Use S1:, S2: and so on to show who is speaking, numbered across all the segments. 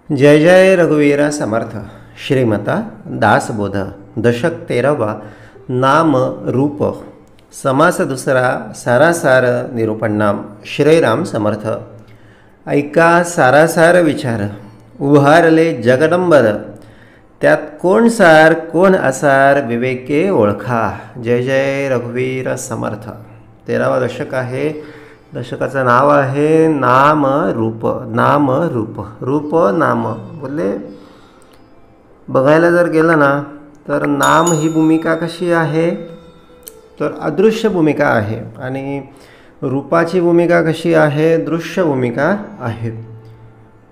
S1: जय जय रघुवीरा समर्थ. श्रीमता दासबोध. दशक 13वा. नाम रूप. समास दुसरा. सारासार निरूपण नाम. श्रीराम समर्थ. ऐका सारासार विचार, उभारले जगदंबर, त्यात कोण सार कोण असार, विवेके ओळखा. जय जय रघुवीर समर्थ. 13वा दशक आहे. दशकाचं नाव आहे नाम रूप. नाम रूप. रूप नाम बोलले बघायला जर गेलं ना तर नाम ही भूमिका कशी आहे तर अदृश्य भूमिका आहे आणि रूपाची भूमिका कशी आहे, दृश्य भूमिका आहे.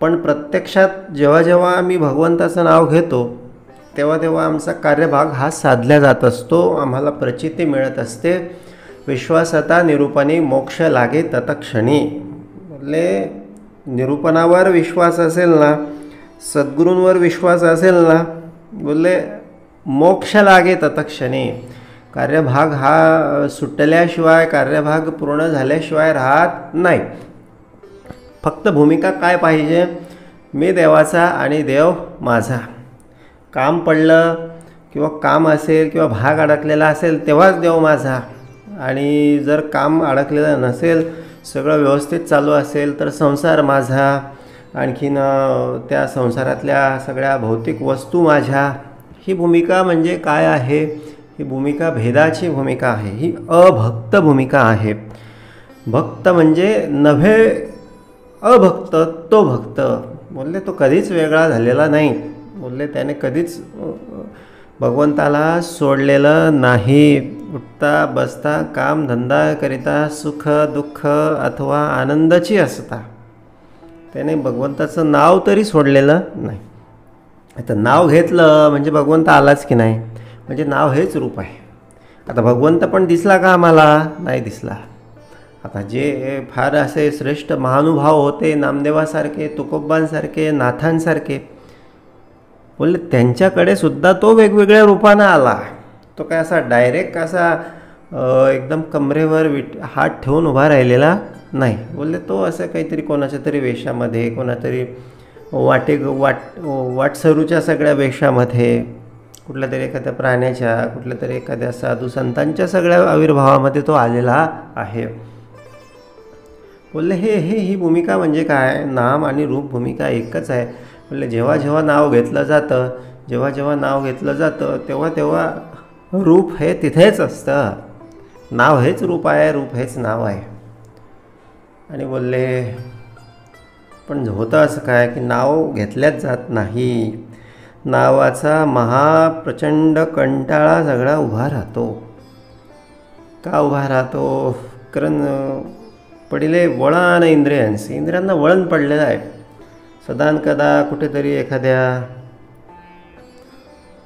S1: पण प्रत्यक्षात जेव्हा जेव्हा आम्ही भगवंताचं नाव घेतो तेव्हा तेव्हा आमचा कार्यभाग हा साधला जात असतो. आम्हाला प्रचिती मिळत असते. विश्वासता निरूपणी मोक्ष लागे तत्क्षणी. म्हणजे निरूपणावर विश्वास असेल ना, सद्गुरूंवर विश्वास असेल ना, बोलले मोक्ष लागे तत्क्षणी. कार्यभाग हा सुटल्याशिवाय, कार्यभाग पूर्ण झाल्याशिवाय राहत नाही. फक्त भूमिका काय पाहिजे, मी देवाचा आणि देव माझा. काम पडलं किंवा काम असेल किंवा भाग अडकलेला असेल तेव्हाच देव माझा, आणि जर काम अडकलेलं नसेल, सगळं व्यवस्थित चालू असेल तर संसार माझा, आणखीन त्या संसारातल्या सगळ्या भौतिक वस्तू माझ्या. ही भूमिका म्हणजे काय आहे, ही भूमिका भेदाची भूमिका आहे. ही अभक्त भूमिका आहे. भक्त म्हणजे नव्हे अभक्त, तो भक्त. बोलले तो कधीच वेगळा झालेला नाही. बोलले त्याने कधीच भगवंताला सोडलेलं नाही. उठता बसता काम धंदा करिता, सुख दुःख अथवा आनंदाची असता त्याने भगवंताचं नाव तरी सोडलेलं नाही. आता नाव घेतलं म्हणजे भगवंत आलाच की नाही, म्हणजे नाव हेच रूप आहे. आता भगवंत पण दिसला का आम्हाला? नाही दिसला. आता जे फार असे श्रेष्ठ महानुभाव होते, नामदेवासारखे, तुकोबांसारखे, नाथांसारखे, बोलले त्यांच्याकडे सुद्धा तो वेगवेगळ्या रूपानं आला. तो काय असा डायरेक्ट असा एकदम कमरेवर हात ठेवून उभा राहिलेला नाही. बोलले तो असं काहीतरी कोणाच्या तरी वेशामध्ये, कोणातरी वाटसरूच्या सगळ्या वेशामध्ये, कुठल्या तरी एखाद्या प्राण्याच्या, कुठल्या तरी एखाद्या साधू संतांच्या सगळ्या आविर्भावामध्ये तो आलेला आहे. बोलले ही भूमिका म्हणजे काय, नाम आणि रूप भूमिका एकच आहे. बोलले जेव्हा जेव्हा नाव घेतलं जातं, जेव्हा जेव्हा नाव घेतलं जातं तेव्हा तेव्हा रूप हे तिथेच असतं. नाव हेच रूप आहे, रूप हेच नाव आहे. आणि बोलले पण होतं असं काय की नाव घेतल्याच जात नाही. नावाचा महाप्रचंड कंटाळा सगळा उभा राहतो. का उभा राहतो? कारण पडिले वळण इंद्रियांशी. इंद्रियांना वळण पडलेलं आहे. सदानकदा कुठेतरी एखाद्या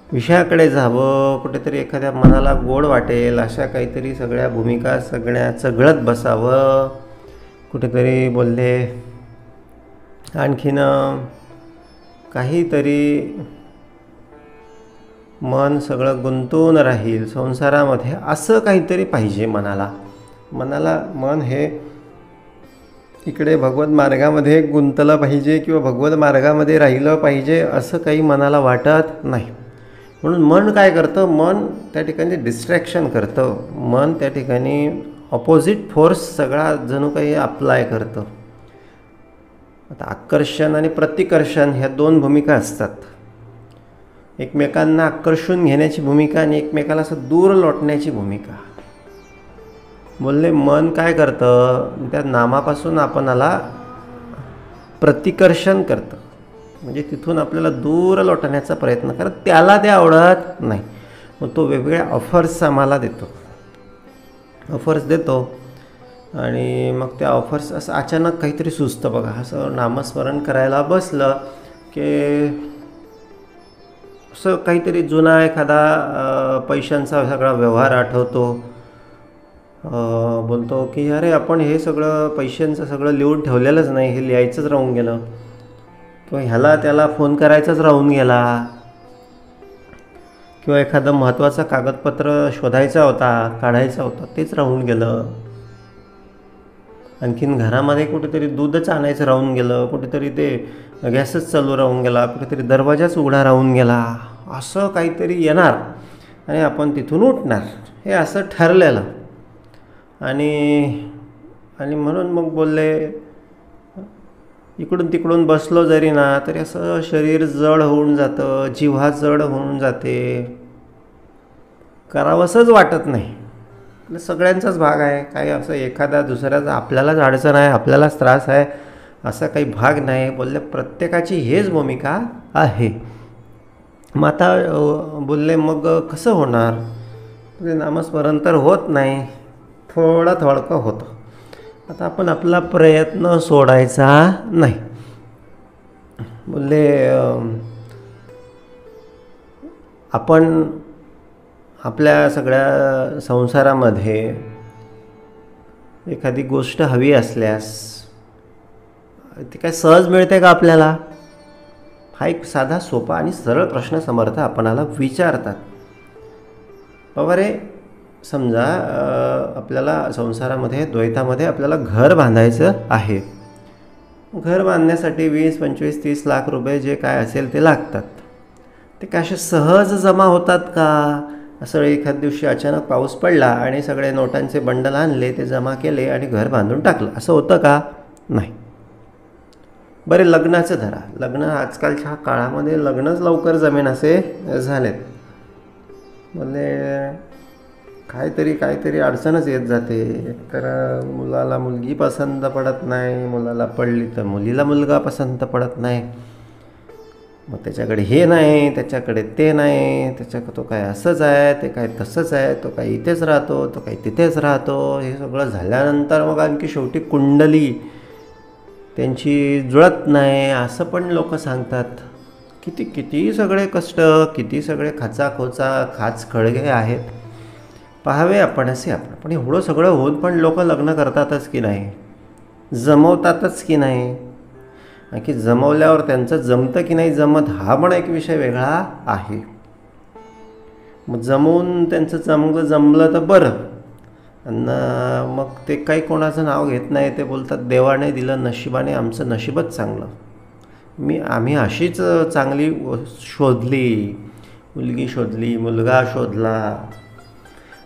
S1: विषयाकडे जावं, कुठेतरी एखाद्या मनाला गोड वाटेल अशा काहीतरी सगळ्या भूमिका सगळ्या चघळत बसावं. कुठेतरी बोलले आणखीन काहीतरी मन सगळं गुंतून राहील संसारामध्ये, असं काहीतरी पाहिजे मनाला. मन हे इकडे भगवत मार्गामध्ये गुंतलं पाहिजे किंवा भगवत मार्गामध्ये राहिलं पाहिजे असं काही मनाला वाटत नाही. म्हणून मन काय करतं, मन त्या ठिकाणी डिस्ट्रॅक्शन करतं. मन त्या ठिकाणी ऑपोजिट फोर्स सगळा जणू काही अप्लाय करतं. आता आकर्षण आणि प्रतिकर्षण ह्या दोन भूमिका असतात. एकमेकांना आकर्षून घेण्याची भूमिका आणि एकमेकाला असं दूर लोटण्याची भूमिका. बोलले मन काय करतं, त्या नामापासून आपणाला प्रतिकर्षण करतं, म्हणजे तिथून आपल्याला दूर लोटण्याचा प्रयत्न करत, त्याला ते आवडत नाही. मग तो वेगवेगळ्या ऑफर्स आम्हाला देतो, ऑफर्स देतो. आणि मग त्या ऑफर्स असं अचानक काहीतरी सुचतं बघा. असं नामस्मरण करायला बसलं की असं काहीतरी जुना एखादा पैशांचा सगळा व्यवहार आठवतो. बोलतो की अरे आपण हे सगळं पैशांचं सगळं लिहून ठेवलेलंच नाही, हे लिहायचंच राहून गेलं, किंवा ह्याला त्याला फोन करायचाच राहून गेला, किंवा एखादं महत्त्वाचं कागदपत्र शोधायचा होता, काढायचा होता, तेच राहून गेलं. आणखीन घरामध्ये कुठेतरी दूधच आणायचं राहून गेलं, कुठेतरी ते गॅसच चालू राहून गेला, कुठेतरी दरवाजाच उघडा राहून गेला, असं काहीतरी येणार आणि आपण तिथून उठणार, हे असं ठरलेलं. आणि म्हणून मग बोलले, इकडून तिकडून बसलो जरी ना तरी असं शरीर जड होऊन जातं, जिव्हा जड होऊन जाते, करावंसंच वाटत नाही. सगळ्यांचाच भाग आहे, काही असं एखादा दुसऱ्याचा आपल्यालाच अडचण आहे, आपल्यालाच त्रास आहे असा काही भाग नाही. बोलले प्रत्येकाची हेच भूमिका आहे. मग आता बोलले मग कसं होणार? नामस्मरण तर होत नाही, थोडं थोडकं होतं. आता आपण आपला प्रयत्न सोडायचा नाही. बोलले आपण आपल्या सगळ्या संसारामध्ये एखादी गोष्ट हवी असल्यास ती काय सहज मिळते का आपल्याला? हा एक साधा सोपा आणि सरळ प्रश्न समर्थ आपणाला विचारतात. बाबा रे, समजा आपल्याला संसारामध्ये द्वैतामध्ये आपल्याला घर बांधायचं आहे. घर बांधण्यासाठी 20, 25, 30 लाख रुपये जे काय असेल ते लागतात. ते काय असे सहज जमा होतात का? असं एखाद दिवशी अचानक पाऊस पडला आणि सगळे नोटांचे बंडल आणले, ते जमा केले आणि घर बांधून टाकलं, असं होतं का? नाही. बरे, लग्नाचं धरा. लग्न आजकालच्या काळामध्ये लग्नच लवकर जमेन असे झालेत. म्हणजे काहीतरी अडचणच येत जाते. तर मुलाला मुलगी पसंत पडत नाही, मुलाला पडली तर मुलीला मुलगा पसंत पडत नाही. मग त्याच्याकडे हे नाही, त्याच्याकडे ते नाही, तो काय असंच आहे, ते काय तसंच आहे, तो काय इथेच राहतो, तो काय तिथेच राहतो. हे सगळं झाल्यानंतर मग आणखी शेवटी कुंडली त्यांची जुळत नाही असं पण लोक सांगतात. किती सगळे कष्ट, किती सगळे खाच खळगे आहेत, पाहावे आपण असे. आपण पण एवढं सगळं होऊन पण लोक लग्न करतातच की नाही, जमवतातच की नाही, की जमवल्यावर त्यांचं जमतं की नाही जमत हा पण एक विषय वेगळा आहे. मग जमवून त्यांचं जमलं तर बरं. आणि मग ते काही कोणाचं नाव घेत नाही, ते बोलतात देवाने दिलं, नशिबाने आमचं नशीबच चांगलं. आम्ही अशीच चांगली शोधली, मुलगी शोधली, मुलगा शोधला,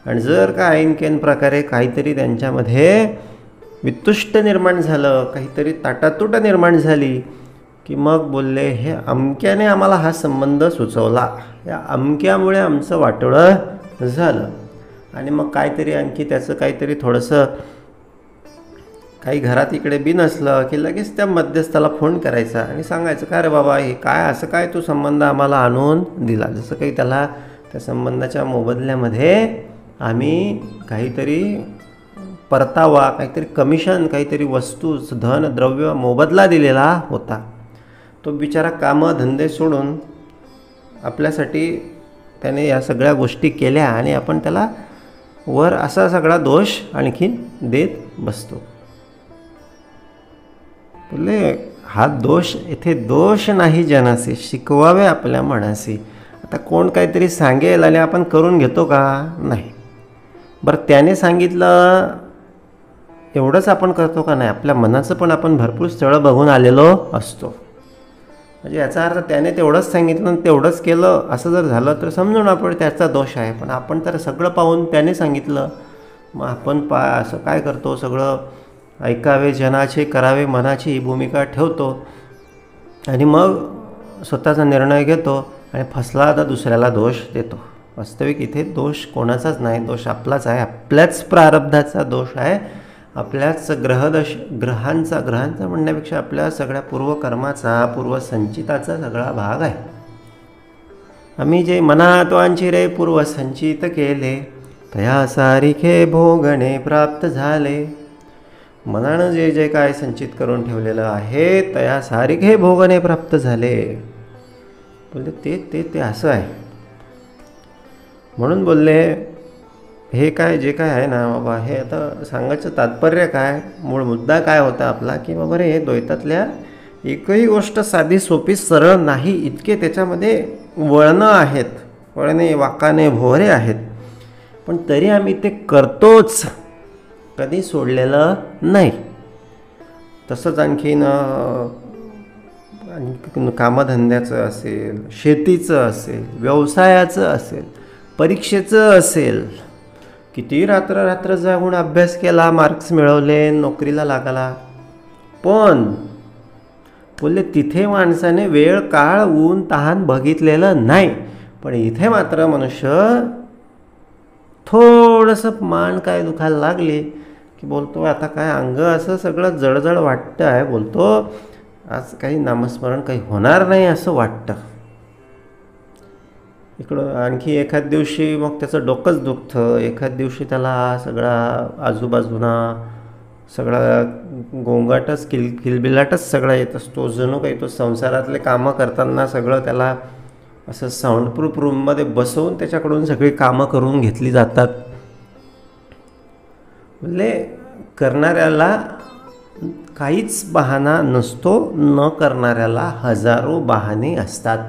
S1: आणि जर का ऐनकेन प्रकारे काहीतरी त्यांच्यामध्ये वितुष्ट निर्माण झालं, काहीतरी ताटातूट निर्माण झाली, की मग बोलले हे अमक्याने आम्हाला हा संबंध सुचवला, या अमक्यामुळे आमचं वाटोळं झालं. आणि मग काहीतरी आणखी त्याचं काहीतरी थोडंसं काही घरात इकडे बी नसलं की लगेच त्या मध्यस्थाला फोन करायचा आणि सांगायचं, का रे बाबा हे काय असं काय तू संबंध आम्हाला आणून दिला. जसं काही त्याला त्या संबंधाच्या मोबदल्यामध्ये आम्ही काहीतरी परतावा, काहीतरी कमिशन, काहीतरी वस्तू, धन, द्रव्य, मोबदला दिलेला होता. तो बिचारा कामं धंदे सोडून आपल्यासाठी त्याने या सगळ्या गोष्टी केल्या आणि आपण त्याला वर असा सगळा दोष आणखीन देत बसतो. बोले हा दोष, इथे दोष नाही जनासी, शिकवावे आपल्या मनासी. आता कोण काहीतरी सांगेल आणि आपण करून घेतो का? नाही. बरं, त्याने सांगितलं एवढंच आपण करतो का? नाही. आपल्या मनाचं पण आपण भरपूर स्थळं बघून आलेलो असतो. म्हणजे याचा अर्थ त्याने तेवढंच सांगितलं आणि तेवढंच केलं असं जर झालं तर समजून आपण त्याचा दोष आहे. पण आपण तर सगळं पाहून त्याने सांगितलं, मग आपण असं काय करतो, सगळं ऐकावे जनाचे, करावे मनाची ही भूमिका ठेवतो आणि मग स्वतःचा निर्णय घेतो आणि फसला तर दुसऱ्याला दोष देतो. वास्तविक इथे दोष कोणाचाच नाही, दोष आपलाच आहे, आपल्याच प्रारब्धाचा दोष आहे, आपल्याच ग्रहांचा म्हणण्यापेक्षा आपल्या सगळ्या पूर्वकर्माचा, पूर्वसंचिताचा सगळा भाग आहे. आम्ही जे मनात्वांची रे पूर्वसंचित केले, तया सारिखे भोगणे प्राप्त झाले. मनानं जे जे काय संचित करून ठेवलेलं आहे तया सारिखे भोगणे प्राप्त झाले. बोलले ते असं आहे. म्हणून बोलले हे काय जे काय आहे ना बाबा, हे आता सांगायचं तात्पर्य काय, मूळ मुद्दा काय होता आपला, की बाबा रे हे द्वैतातल्या एकही गोष्ट साधी सोपी सरळ नाही, इतके त्याच्यामध्ये वळणं आहेत, वळणे वाकाने भोवरे आहेत. पण तरी आम्ही ते करतोच, कधी सोडलेलं नाही. तसंच आणखीन कामधंद्याचं असेल, शेतीचं असेल, व्यवसायाचं असेल, परीक्षेचं असेल. किती रात्र रात्र जागून अभ्यास केला, मार्क्स मिळवले, नोकरीला लागला, पण बोलले तिथे माणसाने वेळ काळ ऊन तहान बघितलेलं नाही. पण इथे मात्र मनुष्य थोडंसं मान काय दुखायला लागली की बोलतो आता काय अंग असं सगळं जळजळ वाटतं आहे, बोलतो आज काही नामस्मरण काही होणार नाही असं वाटतं. इकडं आणखी एखाद दिवशी मग त्याचं डोकंच दुखतं, एखाद दिवशी त्याला सगळा आजूबाजूना सगळा गोंगाटच किलबिलाटच सगळा येत असतो. जणू काही तो संसारातले कामं करताना सगळं त्याला असं साऊंडप्रूफ रूममध्ये बसवून त्याच्याकडून सगळी कामं करून घेतली जातात. म्हणजे करणाऱ्याला काहीच बहाणा नसतो, न करणाऱ्याला हजारो बहाणे असतात.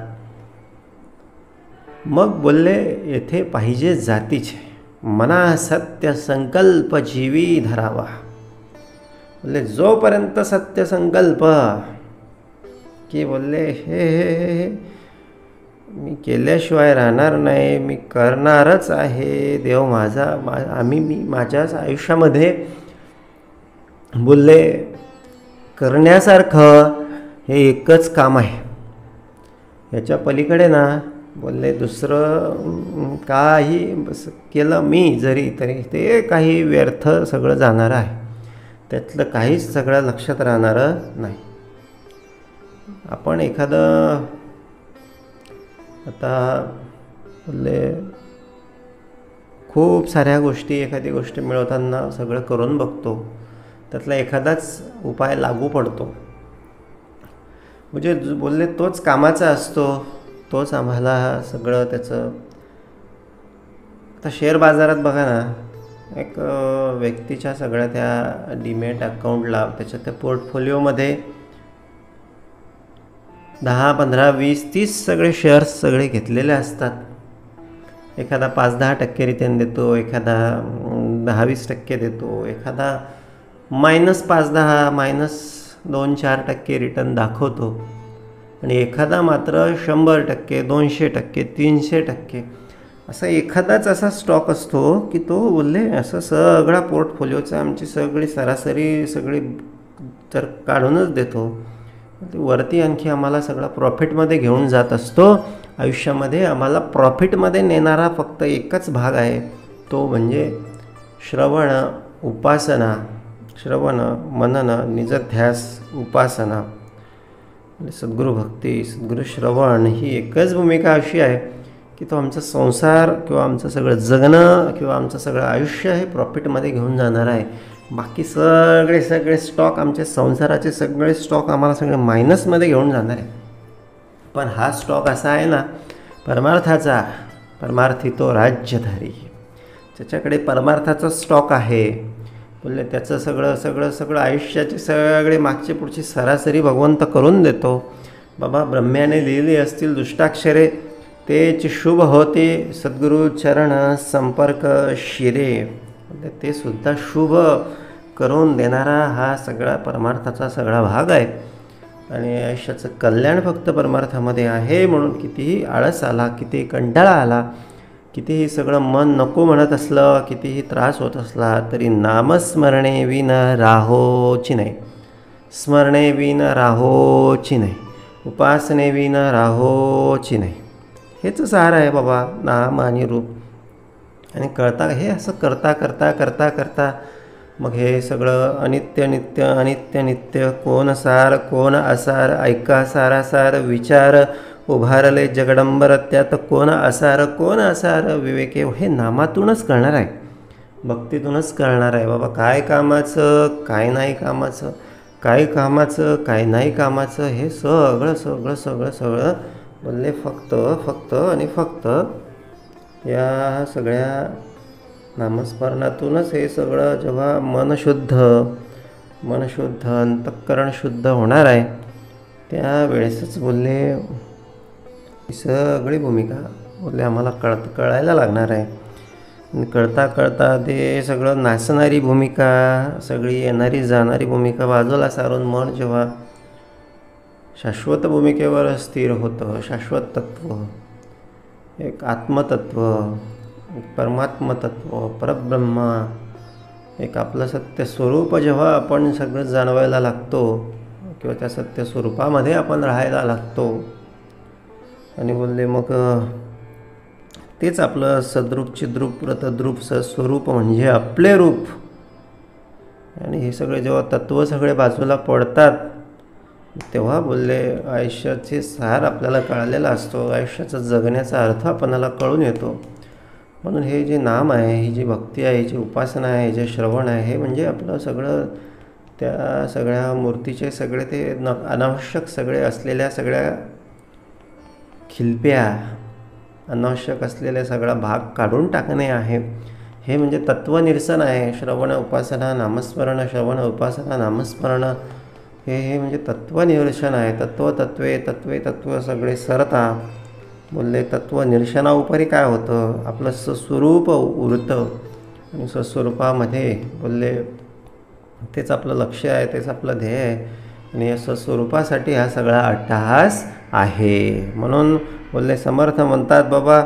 S1: मग बोलले येथे पाहिजे जातीचे, मना सत्य संकल्प जीवी धरावा. बोलले जोपर्यंत सत्य संकल्प की बोलले हे हे हे मी केल्याशिवाय राहणार नाही, मी करणारच आहे. देव मी माझ्याच आयुष्यामध्ये बोलले करण्यासारखं हे एकच काम आहे. याच्या पलीकडे ना बोलले दुसरं काही केलं मी जरी तरी ते काही व्यर्थ सगळं जाणार आहे, त्यातलं काहीच सगळं लक्षात राहणारं नाही. आपण एखादं आता बोलले खूप साऱ्या गोष्टी, एखादी गोष्ट मिळवताना सगळं करून बघतो, त्यातला एखादाच उपाय लागू पडतो. म्हणजे बोलले तोच कामाचा असतो, तोच आम्हाला सगळं त्याचं. आता शेअर बाजारात बघा ना, एक व्यक्तीच्या सगळ्या त्या डीमॅट अकाउंटला त्याच्या त्या पोर्टफोलिओमध्ये 10, 15, 20, 30 सगळे शेअर्स सगळे घेतलेले असतात. एखादा 5-10% रिटर्न देतो, एखादा 10-20% देतो, एखादा -5-10, -2-4% रिटर्न दाखवतो, आणि एखादा मात्र 100%, 200%, 300%. असा एखादाच असा स्टॉक असतो की तो बोलले असं सगळा पोर्टफोलिओचा आमची सगळी सरासरी सगळी तर काढूनच देतो. वरती आणखी आम्हाला सगळा प्रॉफिटमध्ये घेऊन जात असतो. आयुष्यामध्ये आम्हाला प्रॉफिटमध्ये नेणारा फक्त एकच भाग आहे, तो म्हणजे श्रवण, उपासना. श्रवण, मनन, निजध्यास, उपासना, सद्गुरू भक्ती, सद्गुरू श्रवण ही एकच भूमिका अशी आहे की तो आमचा संसार किंवा आमचं सगळं जगणं किंवा आमचं सगळं आयुष्य हे प्रॉफिटमध्ये घेऊन जाणार आहे. बाकी सगळे स्टॉक, आमचे संसाराचे सगळे स्टॉक आम्हाला सगळे मायनसमध्ये घेऊन जाणार आहे. पण हा स्टॉक असा आहे ना परमार्थाचा, परमार्थी तो राज्यधारी, त्याच्याकडे परमार्थाचा स्टॉक आहे. बोलले त्याचं सगळं आयुष्याचे सगळे मागचे पुढची सरासरी भगवंत करून देतो. बाबा ब्रह्म्याने लिहिली असतील दुष्टाक्षरे, तेच शुभ होते सद्गुरू चरण संपर्क शिरे. म्हणजे ते सुद्धा शुभ करून देणारा हा सगळा परमार्थाचा सगळा भाग आहे. आणि आयुष्याचं कल्याण फक्त परमार्थामध्ये आहे. म्हणून कितीही आळस आला, कितीही कंटाळा आला, कितीही सगळं मन नको म्हणत असलं, कितीही त्रास होत असला तरी नामस्मरणे विन राहोची नाही, स्मरणे विन राहोची नाही, उपासने विन राहोची नाही. हेच सार आहे बाबा नाम आणि रूप. आणि हे असं करता मग हे सगळं अनित्य नित्य अनित्य नित्य, कोण सार कोण असार, ऐका सारासार विचार उभारले जगडंबर, त्यात कोण असार विवेके. हे नामातूनच कळणार आहे, भक्तीतूनच कळणार आहे. बाबा काय कामाचं काय नाही कामाचं, काय कामाचं काय नाही कामाचं, हे सगळं बोलले फक्त आणि फक्त या सगळ्या नामस्मरणातूनच हे सगळं जेव्हा मन शुद्ध अंतःकरण शुद्ध होणार आहे त्यावेळेसच बोलले ही सगळी भूमिका बोलले आम्हाला कळायला लागणार आहे. आणि कळता कळता ते सगळं नाचणारी भूमिका, सगळी येणारी जाणारी भूमिका बाजूला सारून मन जेव्हा शाश्वत भूमिकेवर स्थिर होतं, शाश्वत तत्त्व, एक आत्मतत्व, एक परमात्मतत्व, परब्रह्म, एक आपलं सत्य स्वरूप जेव्हा आपण सगळं जाणवायला लागतो किंवा त्या सत्य स्वरूपामध्ये आपण राहायला लागतो आणि बोलले मग तेच आपलं सद्रूप चिद्रूप तद्रूप सस्वरूप म्हणजे आपले रूप. आणि हे सगळे जेव्हा तत्त्व सगळे बाजूला पडतात तेव्हा बोलले आयुष्याचे सार आपल्याला कळलेला असतो, आयुष्याचा जगण्याचा अर्थ आपल्याला कळून येतो. म्हणून हे जे नाम आहे, ही जी भक्ती आहे, ही जी उपासना आहे, हे जे श्रवण आहे, हे म्हणजे आपलं सगळं त्या सगळ्या मूर्तीचे सगळे ते अनावश्यक सगळे असलेल्या सगळ्या खिलप्या, अनावश्यक असलेले सगळा भाग काढून टाकणे आहे. हे म्हणजे तत्वनिरसन आहे. श्रवण उपासना नामस्मरण, श्रवण उपासना नामस्मरण हे म्हणजे तत्वनिर्शन आहे. तत्त्वे तत्वे तत्व सगळे सरता बोलले तत्वनिर्शनाउपरी काय होतं, आपलं सस्वरूप उरतं आणि सस्वरूपामध्ये बोलले तेच आपलं लक्ष आहे, तेच आपलं ध्येय आहे आणि या सस्वरूपासाठी हा सगळा अट्टहास आहे. म्हणून बोलले समर्थ म्हणतात, बाबा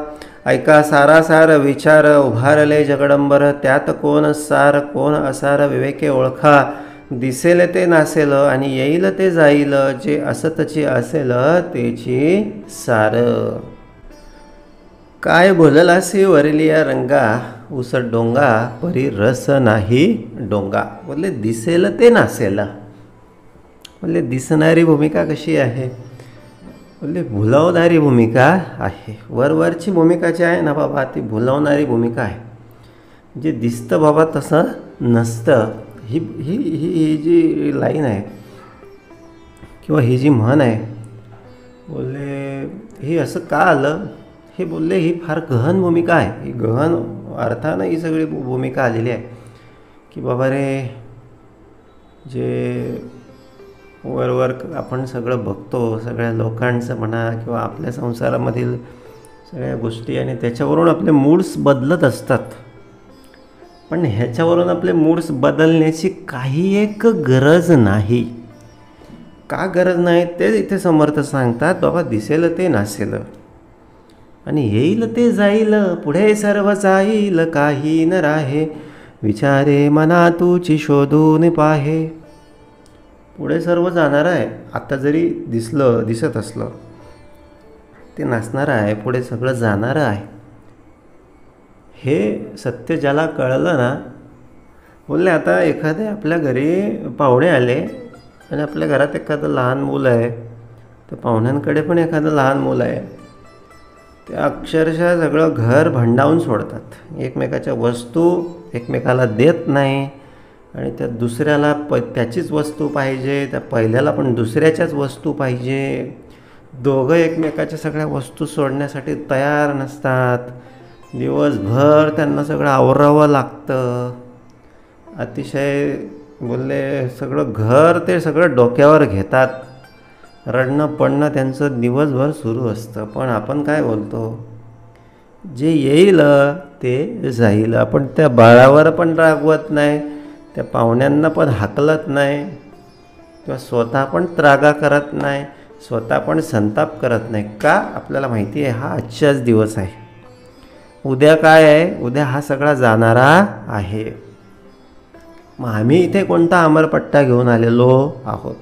S1: ऐका सारासार विचार उभारले जगडंबर, त्यात कोण सार कोण असार विवेके ओळखा, दिसेल ते नासेल आणि येईल ते जाईल, जे असतची असेल तेची सार. काय बोललासी वरलिया रंगा, उस डोंगा परी रस नाही डोंगा. बोलले दिसेल ते नासेल. बोलले दिसणारी भूमिका कशी आहे, बोलले भुलवणारी भूमिका आहे. वरवरची भूमिका जी आहे ना बाबा, ती भुलवणारी भूमिका आहे. जे दिसतं बाबा तसं नसतं. ही ही ही ही जी लाईन आहे किंवा ही जी म्हण आहे, बोलले ही असं का आलं, हे बोलले ही फार गहन भूमिका आहे. ही गहन अर्थानं ही सगळी भूमिका आलेली आहे की बाबा रे, जे वरवर आपण सगळं बघतो, सगळ्या लोकांचं म्हणा किंवा आपल्या संसारामधील सगळ्या गोष्टी, आणि त्याच्यावरून आपले मूड्स बदलत असतात. पण ह्याच्यावरून आपले मूड्स बदलण्याची काही एक गरज नाही. का गरज नाही ते इथे समर्थ सांगतात, बाबा दिसेल ते नासेल आणि येईल ते जाईल, पुढे सर्व जाईल, काही न राहे, विचारे मना तुची शोधून पाहे. पुढे सर्व जाणार आहे. आता जरी दिसत असलं ते नाचणार आहे, पुढे सगळं जाणार आहे. हे सत्य ज्याला कळलं ना, बोलले आता एखादे आपल्या घरी पाहुणे आले आणि आपल्या घरात एखादं लहान मूल आहे, तर पाहुण्यांकडे पण एखादं लहान मूल आहे, ते अक्षरशः सगळं घर भंडावून सोडतात. एकमेकाच्या वस्तू एकमेकाला देत नाही आणि त्या दुसऱ्याला त्याचीच वस्तू पाहिजे, त्या पहिल्याला पण दुसऱ्याच्याच वस्तू पाहिजे. दोघं एकमेकाच्या सगळ्या वस्तू सोडण्यासाठी तयार नसतात. दिवसभर त्यांना सगळं आवरावं लागतं. अतिशय बोलले सगळं घर ते सगळं डोक्यावर घेतात. रडणं पडणं त्यांचं दिवसभर सुरू असतं. पण आपण काय बोलतो, जे येईल ते जाईल. आपण त्या बाळावर पण रागवत नाही, त्या पाहुण्यांना पण हाकलत नाही किंवा स्वतः पण त्रागा करत नाही, स्वतः पण संताप करत नाही. का, आपल्याला माहिती आहे हा आजचाच दिवस आहे. उद्या काय आहे, उद्या हा सगळा जाणारा आहे. मग आम्ही इथे कोणता अमरपट्टा घेऊन आलेलो आहोत.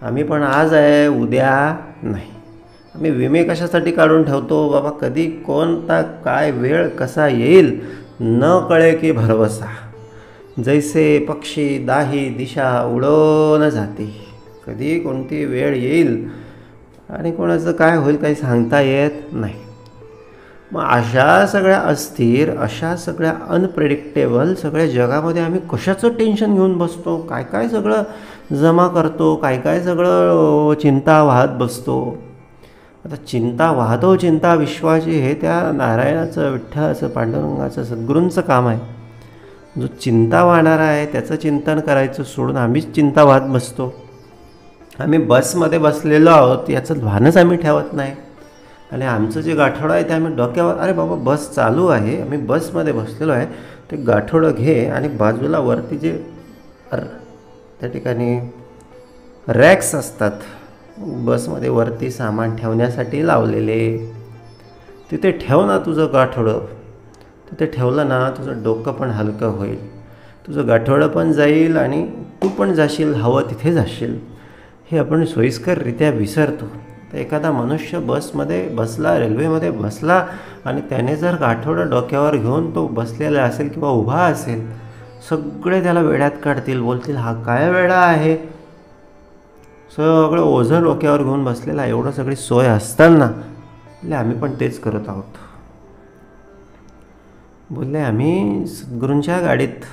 S1: आम्ही पण आज आहे, उद्या नाही. आम्ही विमे कशासाठी काढून ठेवतो, बाबा कधी कोणता काय वेळ कसा येईल न कळे की भरवसा. जैसे पक्षी दाही दिशा उडवून जाते, कधी कोणती वेळ येईल आणि कोणाचं काय होईल काही सांगता येत नाही. मग अशा सगळ्या अस्थिर, अशा सगळ्या अनप्रेडिक्टेबल सगळ्या जगामध्ये आम्ही कशाचं टेन्शन घेऊन बसतो, काय काय सगळं जमा करतो, काय काय सगळं चिंता वाहत बसतो. आता चिंता वाहतो चिंता विश्वाची, हे त्या नारायणाचं, विठ्ठलाचं, पांडुरंगाचं, सद्गुरूंचं काम आहे. जो चिंता वाहणारा आहे त्याचं चिंतन करायचं सोडून आम्हीच चिंता वाहत बसतो. आम्ही बसमध्ये बसलेलो आहोत याचं भानच आम्ही ठेवत नाही. आणि आमचं जे गाठोडं आहे ते आम्ही डोक्यावर, अरे बाबा बस चालू आहे, आम्ही बसमध्ये बसलेलो आहे, ते गाठोडं घे आणि बाजूला वरती जे त्या ठिकाणी रॅक्स असतात बसमध्ये वरती सामान ठेवण्यासाठी लावलेले, तिथे ठेव ना तुझं गाठोडं. तिथे ठेवलं ना तुझं डोकं पण हलकं होईल, तुझं गाठोडं पण जाईल आणि तू पण जाशील, हवं तिथे जाशील. हे आपण सोयीस्कररित्या विसरतो. तर एखादा मनुष्य बसमध्ये बसला, रेल्वेमध्ये बसला आणि त्याने जर गाठोडं डोक्यावर घेऊन तो बसलेला असेल किंवा उभा असेल, सगळे त्याला वेड्यात काढतील, बोलतील हा काय वेडा आहे, सगळं ओझं डोक्यावर घेऊन बसलेला, एवढं सगळी सोय असताना. बोलले आम्ही पण तेच करत आहोत. बोलले आम्ही सद्गुरूंच्या गाडीत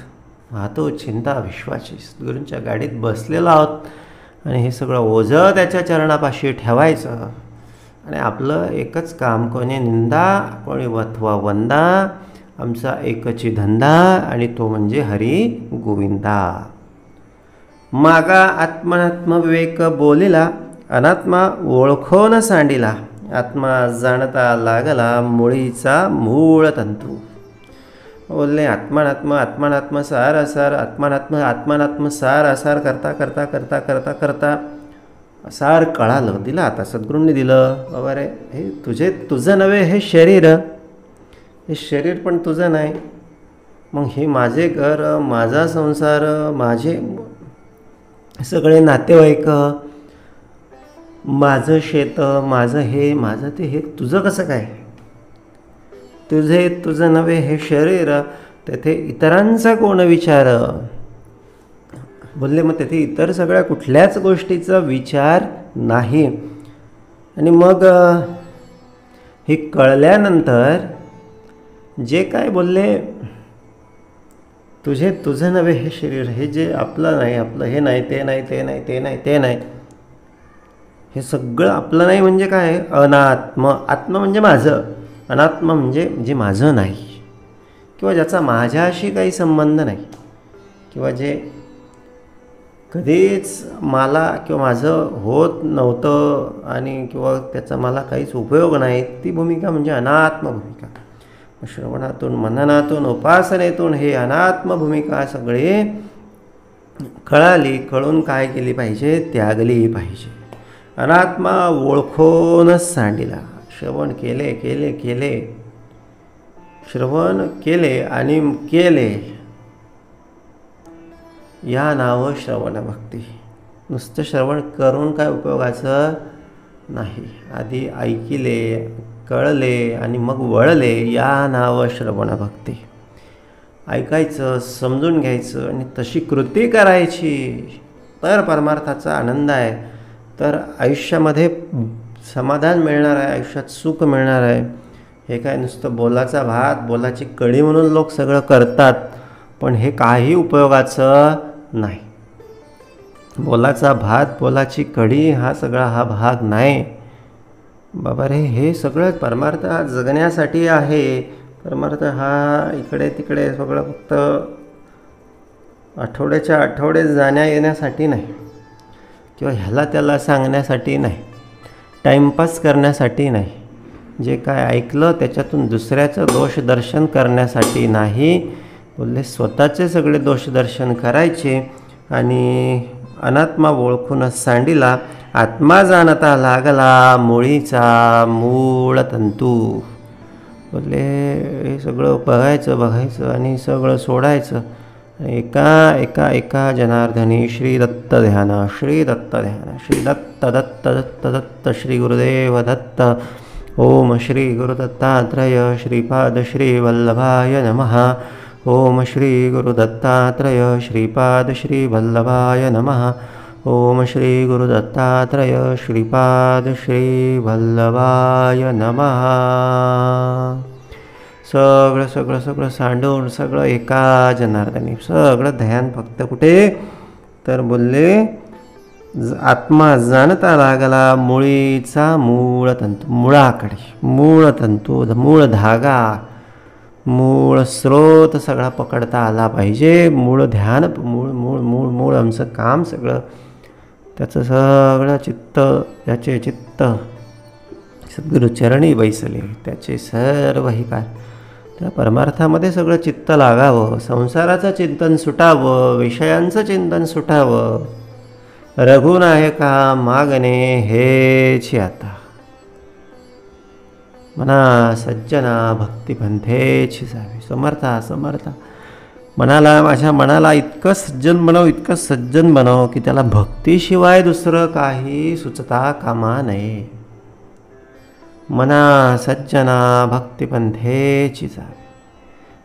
S1: वाहतो चिंता विश्वाची, सद्गुरूंच्या गाडीत बसलेलो आहोत आणि हे सगळं ओझं त्याच्या चरणापाशी ठेवायचं आणि आपलं एकच काम, कोणी निंदा कोणी वथवा वंदा, आमचा एकची धंदा आणि तो म्हणजे हरी गोविंदा. मागा आत्मनात्म विवेक बोलिला, अनात्मा ओळखोन सांडिला, आत्मा जाणता लागला मुळीचा मूळ तंतू. बोलले आत्मानात्म आत्मानात्म सार असार, आत्मानात्म सार असार करता करता करता करता करता सार कळालं, दिलं आता सद्गुरूंनी दिलं. बाबा रे, हे तुझं नव्हे, हे शरीर पण तुझं नाही. मग हे माझे घर, माझा संसार, माझे सगळे नातेवाईक, माझं शेत, माझं हे माझं ते, हे तुझं कसं काय? तुझं नव्हे हे शरीर, तेथे इतरांचा कोण विचार. बोलले मग तेथे इतर सगळ्या कुठल्याच गोष्टीचा विचार नाही. आणि मग हे कळल्यानंतर जे काय बोलले, तुझं नव्हे हे शरीर, हे जे आपलं नाही, आपलं हे नाही, ते नाही, ते नाही, ते नाही, ते नाही, हे सगळं आपलं नाही म्हणजे काय? अनात्म. आत्मा म्हणजे माझं, अनात्मा म्हणजे जे माझं नाही किंवा ज्याचा माझ्याशी काही संबंध नाही किंवा जे कधीच मला किंवा माझं होत नव्हतं आणि किंवा त्याचा मला काहीच उपयोग नाही, ती भूमिका म्हणजे अनात्म भूमिका. श्रवणातून, मननातून, उपासनेतून हे अनात्म भूमिका सगळे कळाली. कळून काय केली पाहिजे? त्यागली पाहिजे. अनात्मा ओळखूनच सांडिला. श्रवण केले श्रवण केले आणि केले, या नावं श्रवण भक्ती. नुसतं श्रवण करून काय उपयोगाचं नाही. आधी ऐकिले, कळले आणि मग वळले, या नावं श्रवण भक्ती. ऐकायचं, समजून घ्यायचं आणि तशी कृती करायची, तर परमार्थाचा आनंद आहे, तर आयुष्यामध्ये समाधान मिळणार आहे, आयुष्यात सुख मिळणार आहे. हे काय नुसतं बोलाचा भात, बोलाची कढी म्हणून लोक सगळं करतात, पण हे काही उपयोगाचं नाही. बोलाचा भात, बोलाची कढी हा सगळा हा भाग नाही. बाबा रे, हे सगळं परमार्थ जगण्यासाठी आहे. परमार्थ हा इकडे तिकडे सगळं फक्त आठवड्याच्या आठवडे जाण्या येण्यासाठी नाही किंवा ह्याला त्याला सांगण्यासाठी नाही, टाईमपास करण्यासाठी नाही, जे काय ऐकलं त्याच्यातून दुसऱ्याचं दोषदर्शन करण्यासाठी नाही. बोलले स्वतःचे सगळे दोषदर्शन करायचे आणि अनात्मा ओळखूनच सांडिला, आत्मा जाणता लागला मुळीचा मूळ तंतू. बोलले हे सगळं बघायचं आणि सगळं सोडायचं. एका एका एका जनार्दनी श्री दत्त ध्यान, श्री दत्त ध्यान, श्री दत्त दत्त दत्त दत्त श्री गुरुदेव दत्त. ओम श्री गुरुदत्तात्रय श्रीपाद श्री वल्लभाय नमः. ओम श्री गुरुदत्तात्रय श्रीपाद श्री वल्लभाय नमः. ओम श्री गुरुदत्तात्रय श्रीपाद श्री वल्लभाय नमः. सगळं सगळं सगळं सांडून सगळं एका जनार्दनी, सगळं ध्यान फक्त कुठे? तर बोलले आत्मा जाणता लागला मुळीचा मूळ तंतू, मुळाकडे. मूळ तंतू, मूळ धागा, मूळ स्रोत सगळा पकडता आला पाहिजे. मूळ ध्यान, मूळ मूळ मूळ मूळ आमचं काम सगळं, त्याचं सगळं चित्त, त्याचे चित्त सद्गुरू चरणी बैसले, त्याचे सर्व हे काय त्या परमार्थामध्ये सगळं चित्त लागावं, संसाराचं चिंतन सुटावं, विषयांचं चिंतन सुटावं. रघुन आहे का मागणे हेची आता, मना सज्जना भक्तिपंथेची जावे. समर्था माझ्या मनाला इतकं सज्जन बनव, इतकं सज्जन बनव की त्याला भक्तीशिवाय दुसरं काही सुचता कामा नये. मना सज्जना भक्तिपंथेची जावे.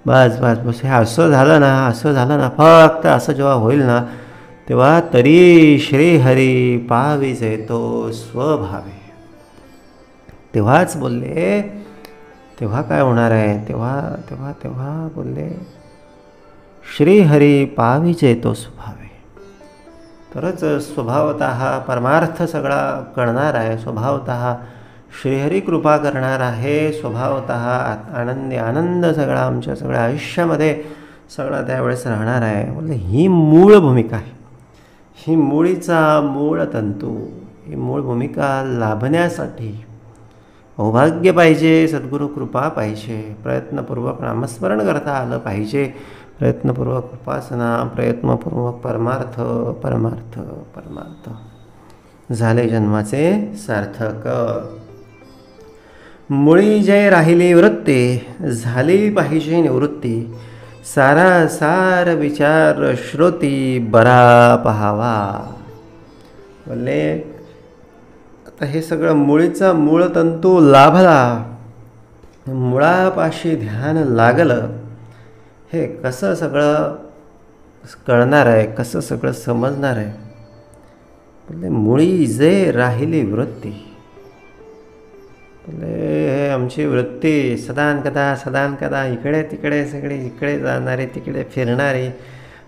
S1: बस हे असं झालं ना, फक्त असं जेव्हा होईल ना, तेव्हा तरी श्रीहरी पाविजे तो स्वभावे. तेव्हाच बोलले, तेव्हा काय होणार आहे, तेव्हा बोलले श्रीहरी पाविजे तो स्वभावे. तरच स्वभावतः परमार्थ सगळा कळणार आहे, स्वभावतः श्रीहरी कृपा करणार आहे, स्वभावतः आनंद सगळा आमच्या सगळ्या आयुष्यामध्ये सगळा त्यावेळेस राहणार आहे. बोलले ही मूळ भूमिका आहे, ही मूळीचा मूळ तंतू. ही मूळ भूमिका लाभण्यासाठी सौभाग्य पाहिजे, सद्गुरू कृपा पाहिजे, प्रयत्नपूर्वक नामस्मरण करता आलं पाहिजे, प्रयत्नपूर्वक उपासना, प्रयत्नपूर्वक परमार्थ झाले जन्माचे सार्थक. मुळी जय राहिली वृत्ती, झाली पाहिजे निवृत्ती. सारासार विचार श्रोती बरा पहावा. बोलले आता हे सगळं मुळीचा मूळ तंतू लाभला, मुळापाशी ध्यान लागलं. हे कसं सगळं कळणार आहे, कसं सगळं समजणार आहे. बोलले मुळी जे राहिली वृत्ती. बोलले हे आमची वृत्ती सदान कदा इकडे तिकडे सगळे, इकडे जाणारे तिकडे फिरणारी,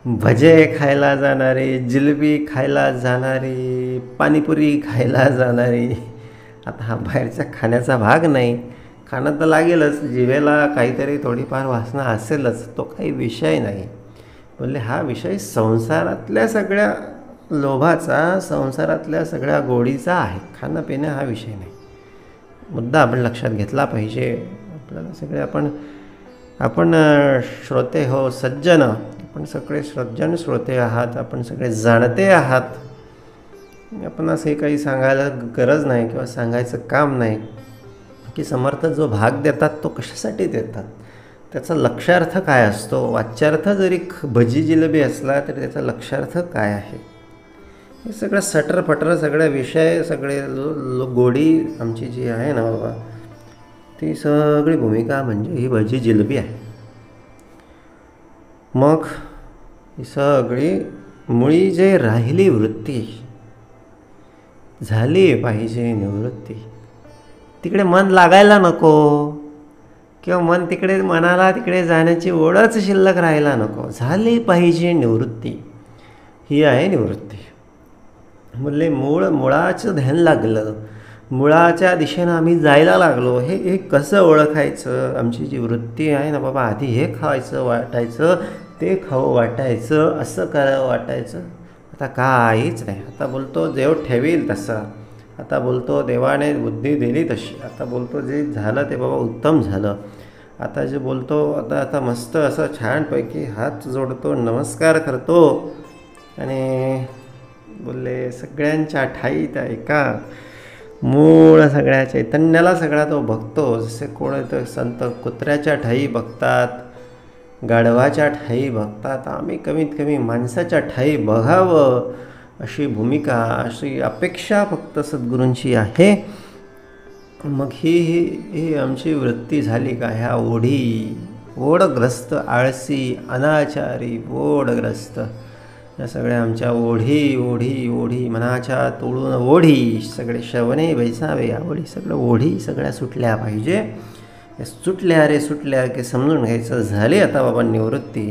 S1: भजे खायला जाणारी, जिलेबी खायला जाणारी, पाणीपुरी खायला जाणारी. आता हा बाहेरच्या खाण्याचा भाग नाही, खाणं तर लागेलच, जिभेला काहीतरी थोडीफार वासना असेलच, तो काही विषय नाही. बोलले हा विषय संसारातल्या सगळ्या लोभाचा, संसारातल्या सगळ्या गोडीचा आहे. खाणं पिणं हा विषय नाही. मुद्दा आपण लक्षात घेतला पाहिजे. आपल्याला सगळे आपण श्रोते हो, सज्जन, आपण सगळे सज्जन श्रोते आहात, आपण सगळे जाणते आहात. आपण असं काही सांगायला गरज नाही किंवा सांगायचं काम नाही की समर्थ जो भाग देतात तो कशासाठी देतात, त्याचा लक्षार्थ काय असतो. वाच्यार्थ जरी भजी जिलेबी असला तरी त्याचा लक्षार्थ काय आहे. हे सगळं सटरफटर सगळे विषय, सगळे गोडी आमची जी आहे ना बाबा, ती सगळी भूमिका म्हणजे ही भजी जिलेबी आहे. मग ही सगळी मुळी जे राहिली वृत्ती, झाली पाहिजे निवृत्ती. तिकडे मन लागायला नको, किंवा मनाला तिकडे जाण्याची ओढच शिल्लक राहायला नको. झाली पाहिजे निवृत्ती, ही आहे निवृत्ती. बोलले मुळाचं ध्यान लागलं, मुळाच्या दिशेनं आम्ही जायला लागलो. हे कसं ओळखायचं. आमची जी वृत्ती आहे ना बाबा, आधी हे खायचं वाटायचं, ते खावं वाटायचं, असं करावं वाटायचं. आता काहीच नाही. आता बोलतो देव ठेवील तसं, आता बोलतो देवाने बुद्धी दिली तशी, आता बोलतो जे झालं ते बाबा उत्तम झालं. आता जे बोलतो आता मस्त असं छानपैकी हात जोडतो, नमस्कार करतो. आणि बोलले सगळ्यांच्या ठाई त्या एका मूळ सगळ्या चैतन्याला सगळा तो बघतो. जसे कोण तर संत कुत्र्याच्या ठाई बघतात, गाढवाच्या ठाई बघतात, आम्ही कमीत कमी माणसाच्या ठाई बघावं अशी भूमिका, अशी अपेक्षा फक्त सद्गुरूंची आहे. मग ही आमची वृत्ती झाली का. ह्या ओढग्रस्त, आळसी, अनाचारी, ओढग्रस्त या सगळ्या आमच्या ओढी मनाच्या तोडून ओढी, सगळे श्रवणे बैसावे आवडी, सगळं ओढी सगळ्या सुटल्या पाहिजे. सुटल्या की समजून घ्यायचं झाली आता बाबा निवृत्ती.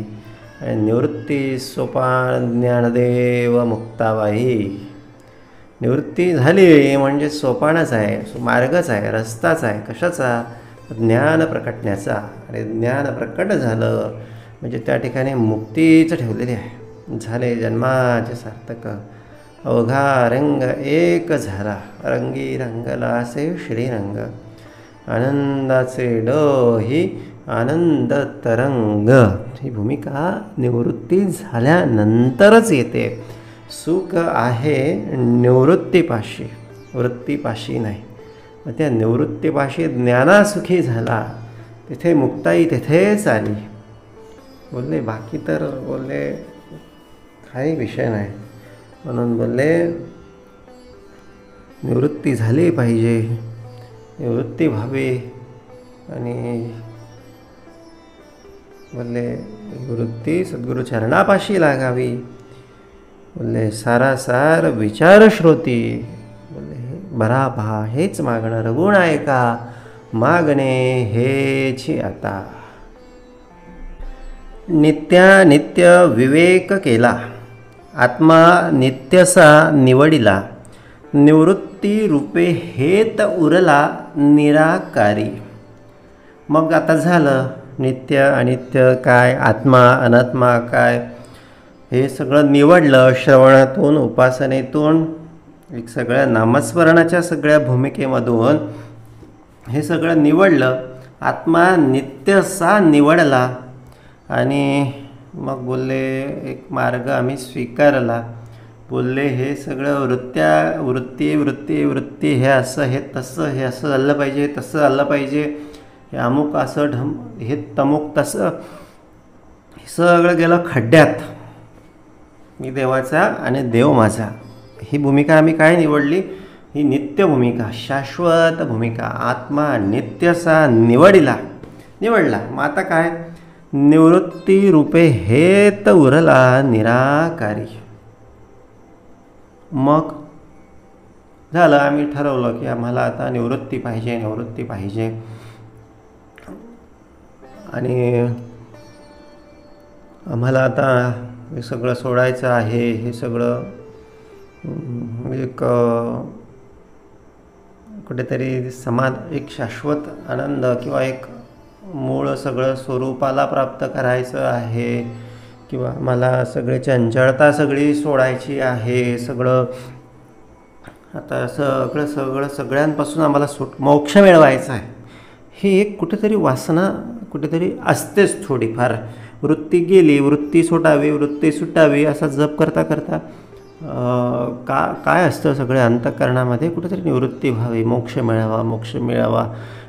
S1: आणि निवृत्ती सोपान ज्ञानदेव मुक्ताबाई. निवृत्ती झाली म्हणजे सोपानच आहे, मार्गच आहे, रस्ताच आहे. कशाचा. ज्ञान प्रकटण्याचा. आणि ज्ञान प्रकट झालं म्हणजे त्या ठिकाणी मुक्तीच ठेवलेली आहे. झाले जन्माचे सार्थक. अवघा रंग एक झाला, रंगी रंगला से श्रीरंग, आनंदाचे डोही आनंद तरंग. ही भूमिका निवृत्ती झाल्यानंतरच येते. सुख आहे निवृत्तीपाशी, वृत्तीपाशी नाही. मग त्या निवृत्तीपाशी ज्ञानासुखी झाला, तिथे मुक्ताई तिथेच आली. बोलले बाकी तर बोलले काही विषय नाही. म्हणून बोलले निवृत्ती झाली पाहिजे, निवृत्ती व्हावी. आणि बोलले निवृत्ती सद्गुरु चरणापाशी लागावी. बोलले सारासार विचार श्रोती. बोलले बरा पहा हेच मागणं रघुण आहे का, मागणे हेची आता. नित्यानित्य विवेक केला, आत्मा नित्यसा निवडिला, निवृत्ती रूपे हेत उरला निराकारी. मग आता झालं नित्य अनित्य काय, आत्मा अनात्मा काय, हे सगळं निवडलं. श्रवणातून उपासनेतून एक सगळ्या नामस्मरणाच्या सगळ्या भूमिकेमधून हे सगळं निवडलं. आत्मा नित्यसा निवडला. आणि मग बोलले एक मार्ग आम्ही स्वीकारला. बोलले हे सगळं वृत्ती वृत्ती वृत्ती, हे असं हे तसं, हे असं झालं पाहिजे तसं झालं पाहिजे, हे अमुक असं हे तमुक तसं, हे सगळं गेलं खड्ड्यात. मी देवाचा आणि देव माझा, ही भूमिका आम्ही काय निवडली, ही नित्य भूमिका, शाश्वत भूमिका. आत्मा नित्यसा निवडला. मग आता काय, निवृत्ती रूपे हेत उरला निराकारी. मग झालं, आम्ही ठरवलं की आम्हाला आता निवृत्ती पाहिजे. आणि आम्हाला आता हे सगळं सोडायचं आहे. हे सगळं एक कुठेतरी एक शाश्वत आनंद किंवा एक मूळ सगळं स्वरूपाला प्राप्त करायचं आहे. किंवा मला सगळे चंचलता सगळी सोडायची आहे. सगळं आता सगळ्यांपासून आम्हाला मोक्ष मिळवायचा आहे. ही एक कुठेतरी वासना कुठेतरी असतेच थोडीफार. वृत्ती गेली, वृत्ती सुटावी असा जप करता करता काय असतं सगळ्या अंतःकरणामध्ये, कुठेतरी निवृत्ती व्हावी, मोक्ष मिळावा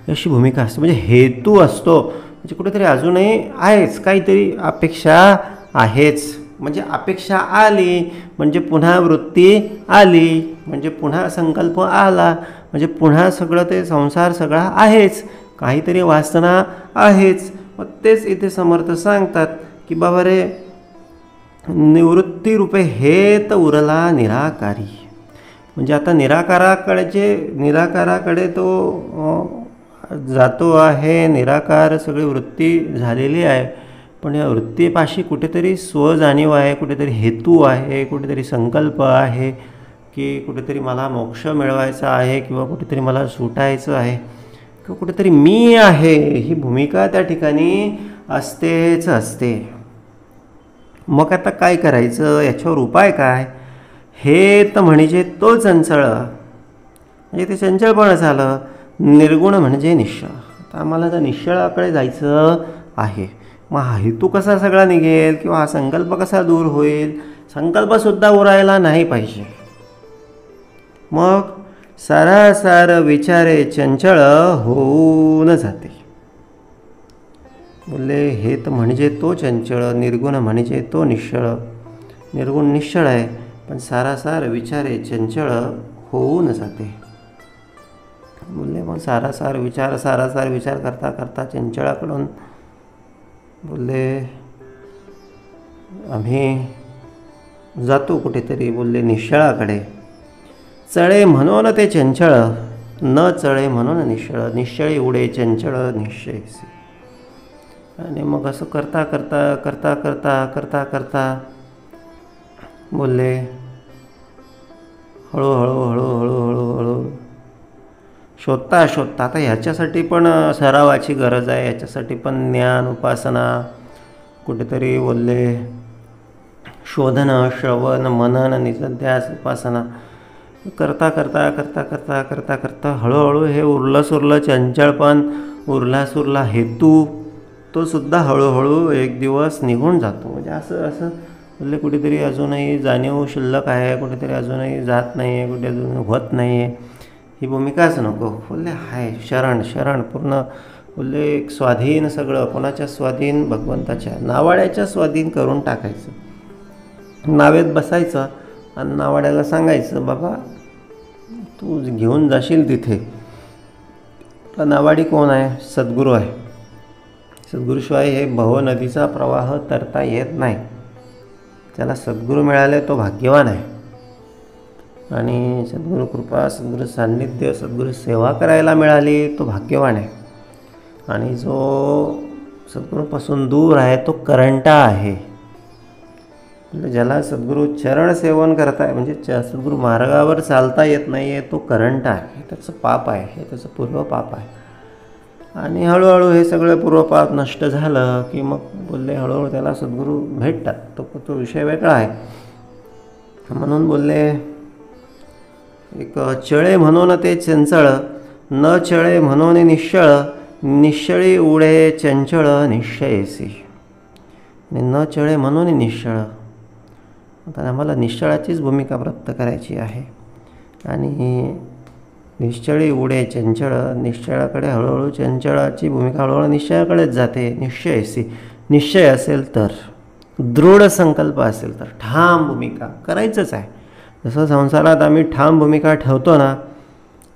S1: अशी भूमिका असते. म्हणजे हेतू असतो, म्हणजे कुठेतरी अजूनही आहेच, काहीतरी अपेक्षा आहेच. म्हणजे अपेक्षा आली म्हणजे पुन्हा वृत्ती आली, म्हणजे पुन्हा संकल्प आला, म्हणजे पुन्हा सगळं ते संसार सगळा आहेच, काहीतरी वासना आहेच. मग तेच इथे समर्थ सांगतात की बाबा रे, निवृत्ती रूपे हेत उरला निराकारी. म्हणजे आता निराकाराकडे तो जातो आहे. निराकार सगळी वृत्ती झालेली आहे, पण या वृत्तीपाशी कुठेतरी स्वजाणीव आहे, कुठेतरी हेतू आहे, कुठेतरी संकल्प आहे की कुठेतरी मला मोक्ष मिळवायचा आहे, किंवा कुठेतरी मला सुटायचं आहे, किंवा कुठेतरी मी आहे. ही भूमिका त्या ठिकाणी असतेच असते. मग आता काय करायचं, याच्यावर उपाय काय. हेत म्हणजे तो चंचळ, म्हणजे ते चंचलपण झालं. निर्गुण म्हणजे निश्चळ. आता आम्हाला त्या निश्चळाकडे जायचं आहे. मग हा हेतू कसा सगळा निघेल, किंवा हा संकल्प कसा दूर होईल. संकल्पसुद्धा उरायला नाही पाहिजे. मग सारासार विचारे चंचळ होऊन जाते. बोलले हेत म्हणजे तो चंचळ, निर्गुण म्हणजे तो निश्चळ. निर्गुण निश्चळ आहे, पण सारासार विचारे चंचळ होऊन जाते. बोलले मग सारासार विचार करता करता चंचळाकडून बोलले आम्ही जातो कुठेतरी. बोलले निश्चळाकडे. चळे म्हणून ते चंचळ, न चळे म्हणून निश्चळ. निश्चळी उडे चंचळ निश्चयसी. आणि मग असं करता करता बोलले हळूहळू शोधता आता ह्याच्यासाठी पण सरावाची गरज आहे. ह्याच्यासाठी पण ज्ञान उपासना कुठेतरी बोलले शोधन, श्रवण, मनन, निसध्यास, उपासना करता करता करता करता करता करता हळूहळू हे उरलं सुरलं चंचळपण, उरला सुरला हेतू तो सुद्धा हळूहळू एक दिवस निघून जातो. म्हणजे असं असं बोलले कुठेतरी अजूनही जाणीव शिल्लक आहे, कुठेतरी अजूनही जात नाही आहे, कुठे अजून होत नाही आहे, ही भूमिकाच नको. बोलले हाय शरण शरण पूर्ण. बोलले एक स्वाधीन सगळं, कोणाच्या स्वाधीन? भगवंताच्या नावाड्याच्या स्वाधीन करून टाकायचं. नावेत बसायचं आणि नावाड्याला सांगायचं बाबा तू घेऊन जाशील तिथे. तर नावाडी कोण आहे? सद्गुरू आहे. सद्गुरूशिवाय हे भवनदीचा प्रवाह तरता येत नाही. त्याला सद्गुरू मिळाले तो भाग्यवान आहे. आणि सद्गुरू कृपा, सद्गुरू सान्निध्य, सद्गुरू सेवा करायला मिळाली तो भाग्यवान आहे. आणि जो सद्गुरूपासून दूर आहे तो करंटा आहे. म्हणजे ज्याला सद्गुरू चरण सेवन करताय म्हणजे सद्गुरू मार्गावर चालता येत नाही आहे तो करंटा आहे. हे त्याचं पाप आहे, हे त्याचं पूर्वपाप आहे. आणि हळूहळू हे सगळं पूर्वपाप नष्ट झालं की मग बोलले हळूहळू त्याला सद्गुरू भेटतात. तो विषय वेगळा आहे. म्हणून बोलले एक चळे म्हणून ते चंचळ, न चळे म्हणून निश्चळ, निश्चळी उडे चंचळ निश्चयसी. आणि न चळे म्हणून निश्चळ. आता आम्हाला निश्चळाचीच भूमिका प्राप्त करायची आहे. आणि निश्चळी उडे चंचळ, निश्चळाकडे हळूहळू चंचळाची भूमिका हळूहळू निश्चयाकडेच जाते. निश्चयसी निश्चय असेल तर, दृढ संकल्प असेल तर ठाम भूमिका करायचंच आहे. जसं संसारात आम्ही ठाम भूमिका ठेवतो ना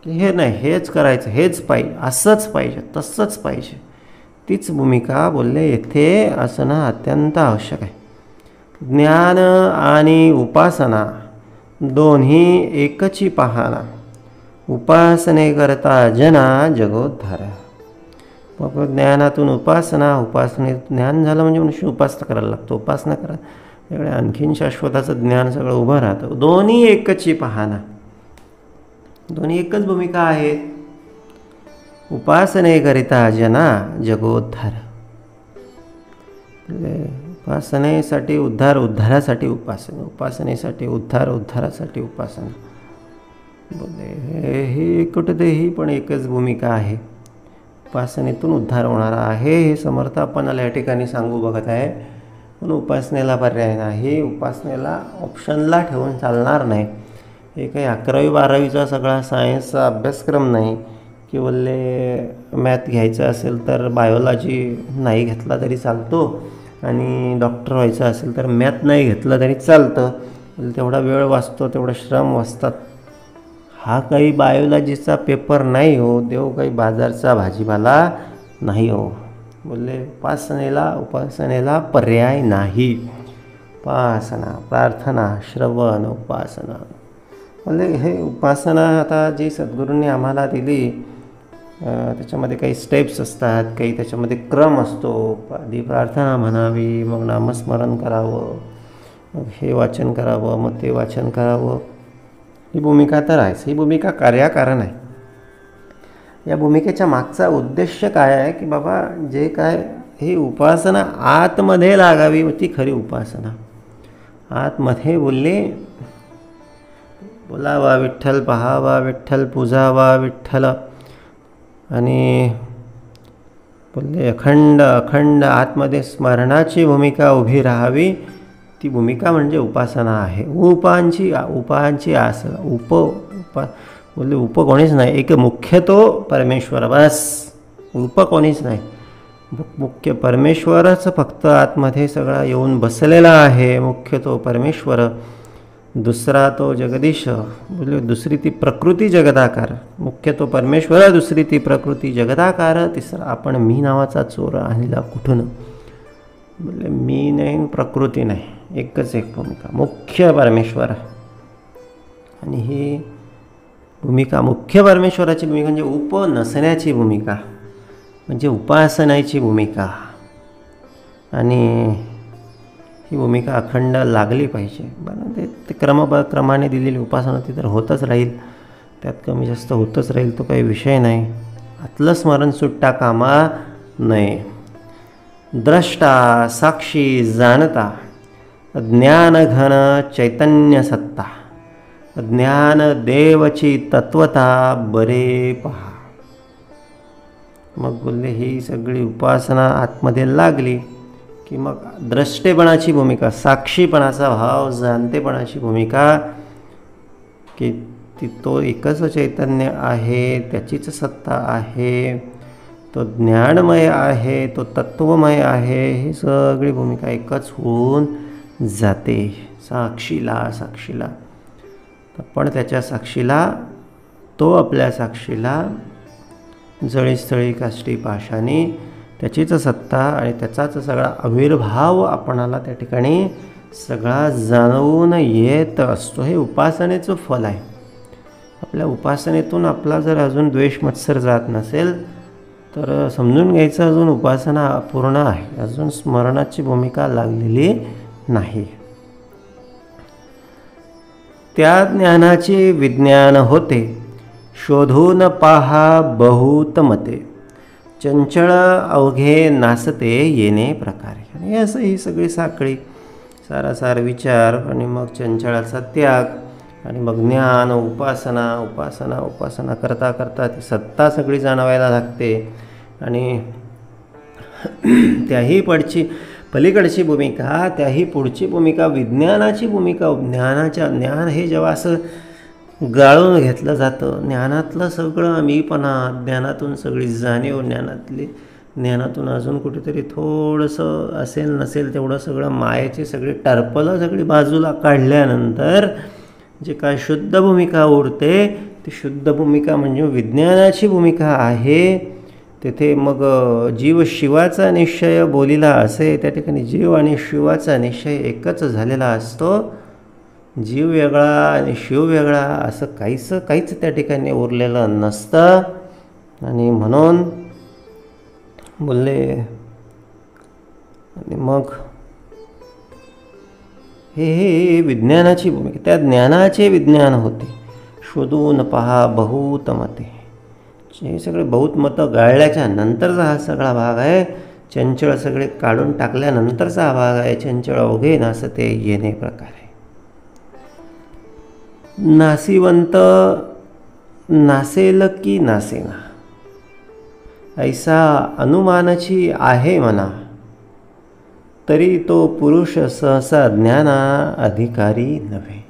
S1: की हे नाही हेच करायचं, हेच पाहिजे, असंच पाहिजे, तसंच पाहिजे, तीच भूमिका बोलले येथे असणं अत्यंत आवश्यक आहे. ज्ञान आणि उपासना दोन्ही एकची पाहना, उपासनेकरता जना जगोद्धार. मग ज्ञानातून उपासना, उपासनेत ज्ञान झालं म्हणजे मनुष्य उपासना करायला लागतो. उपासना करा त्याकडे आणखीन शाश्वताचं ज्ञान सगळं उभं राहतं. दोन्ही एकची पाहना, दोन्ही एकच भूमिका आहे. उपासनेकरिता जना जगोद्धार. उपासनेसाठी उद्धार, उद्धारासाठी उपासना, उपासनेसाठी उद्धार, उद्धारासाठी उपासना. बोलले ही कुठेतरी ही पण एकच भूमिका आहे. उपासनेतून उद्धार होणारा आहे हे समर्थ आपणाला या ठिकाणी सांगू बघत आहे. पण उपासनेला पर्याय नाही. उपासनेला ऑप्शनला ठेवून चालणार नाही. हे काही 11वी 12वीचा सगळा सायन्सचा अभ्यासक्रम नाही की बोलले मॅथ घ्यायचं असेल तर बायोलॉजी नाही घेतला तरी चालतो आणि डॉक्टर व्हायचं असेल तर मॅथ नाही घेतलं तरी चालतं. तेवढा वेळ वाचतो, तेवढा श्रम वाचतात. हा काही बायोलॉजीचा पेपर नाही हो. देव काही बाजारचा भाजीपाला नाही हो. बोलले उपासनेला पर्याय नाही. उपासना, प्रार्थना, श्रवण, उपासना. बोलले हे उपासना आता जी सद्गुरूंनी आम्हाला दिली त्याच्यामध्ये काही स्टेप्स असतात, काही त्याच्यामध्ये क्रम असतो. आधी प्रार्थना म्हणावी, मग नामस्मरण करावं, मग हे वाचन करावं, मग ते वाचन करावं. ही भूमिका तर आहेच. ही भूमिका कार्याकारण आहे. या भूमिकेच्या मागचा उद्देश काय आहे की बाबा जे काय ही उपासना आतमध्ये लागावी ती खरी उपासना. आतमध्ये बोलावा विठ्ठल, पहावा विठ्ठल, पूजावा विठ्ठल. आणि बोलले अखंड आतमध्ये स्मरणाची भूमिका उभी राहावी. ती भूमिका म्हणजे उपासना आहे. उपांची आस बोलले उप कोणीच नाही. एक मुख्य तो परमेश्वर, बस. उप कोणीच नाही. मुख्य परमेश्वरच फक्त आतमध्ये सगळा येऊन बसलेला आहे. मुख्य तो परमेश्वर, दुसरा तो जगदीश. बोलले दुसरी ती प्रकृती जगदाकार. मुख्य तो परमेश्वर, दुसरी ती प्रकृती जगदाकार, तिसरा आपण मी नावाचा चोर आणला कुठून. बोलले मी नाही, प्रकृती नाही, एकच एक भूमिका, मुख्य परमेश्वर. आणि ही भूमिका मुख्य परमेश्वराची भूमिका म्हणजे उप नसण्याची भूमिका, म्हणजे उपासनाची भूमिका. आणि ही भूमिका अखंड लागली पाहिजे. बरं ते क्रमाने दिलेली उपासना ती तर होतच राहील, त्यात कमी जास्त होतच राहील, तो काही विषय नाही. आतलं स्मरण सुटता कामा नये. द्रष्टा, साक्षी, जाणता ज्ञानघन चैतन्य सत्ता, ज्ञान देवची तत्वता बरे पहा. मग बोलले ही सगळी उपासना आतमध्ये लागली की मग द्रष्टेपणाची भूमिका, साक्षीपणाचा भाव, जाणतेपणाची भूमिका की तो एकच चैतन्य आहे, त्याचीच सत्ता आहे, तो ज्ञानमय आहे, तो तत्वमय आहे, ही सगळी भूमिका एकच होऊन जाते साक्षीला. पण त्याच्या साक्षीला, तो आपल्या साक्षीला जळीस्थळी काष्टी पाशानी त्याचीच सत्ता आणि त्याचाच सगळा आविर्भाव आपणाला त्या ठिकाणी सगळा जाणवून येत असतो. हे उपासनेचं फल आहे. आपल्या उपासनेतून आपला जर अजून द्वेष मत्सर जात नसेल तर समजून घ्यायचं अजून उपासना अपूर्ण आहे, अजून स्मरणाची भूमिका लागलेली नाही. त्या ज्ञानाचे विज्ञान होते, शोधून पहा बहुत मते, चंचळ अवघे नासते येणे प्रकारे. आणि असं ही सगळी साखळी, सारासार विचार आणि मग चंचळाचा त्याग आणि मग ज्ञान, उपासना, उपासना, उपासना करता करता ती सत्ता सगळी जाणवायला लागते. आणि त्याही पलीकडची भूमिका, त्याही पुढची भूमिका, विज्ञानाची भूमिका. ज्ञान हे जेव्हा असं गाळून घेतलं जातं, ज्ञानातलं सगळं मीपणा, ज्ञानातून सगळी जाणीव, ज्ञानातून अजून कुठेतरी थोडंसं असेल नसेल तेवढं सगळं मायेची सगळी टरपलं सगळी बाजूला काढल्यानंतर जे काय शुद्ध भूमिका उरते, ती शुद्ध भूमिका म्हणजे विज्ञानाची भूमिका आहे. तेथे मग जीव शिवाचा निश्चय बोलिला असे, त्या ठिकाणी जीव आणि शिवाचा निश्चय एकच झालेला असतो. जीव वेगळा आणि शिव वेगळा असं काहीच त्या ठिकाणी उरलेलं नसतं. आणि म्हणून बोलले, आणि मग हे विज्ञानाची भूमिका, त्या ज्ञानाचे विज्ञान होते. शोधून पहा बहुत मते, हे सगळे बहुत मतं गाळल्याच्या नंतरचा हा सगळा भाग आहे. चंचळ सगळे काढून टाकल्यानंतरचा हा भाग आहे. चंचळ अवघे नासते येणे प्रकारे. नासिवंत नासेल की नासेना, ऐसा अनुमानाची आहे म्हणा, तरी तो पुरुष सहसा ज्ञाना अधिकारी नव्हे.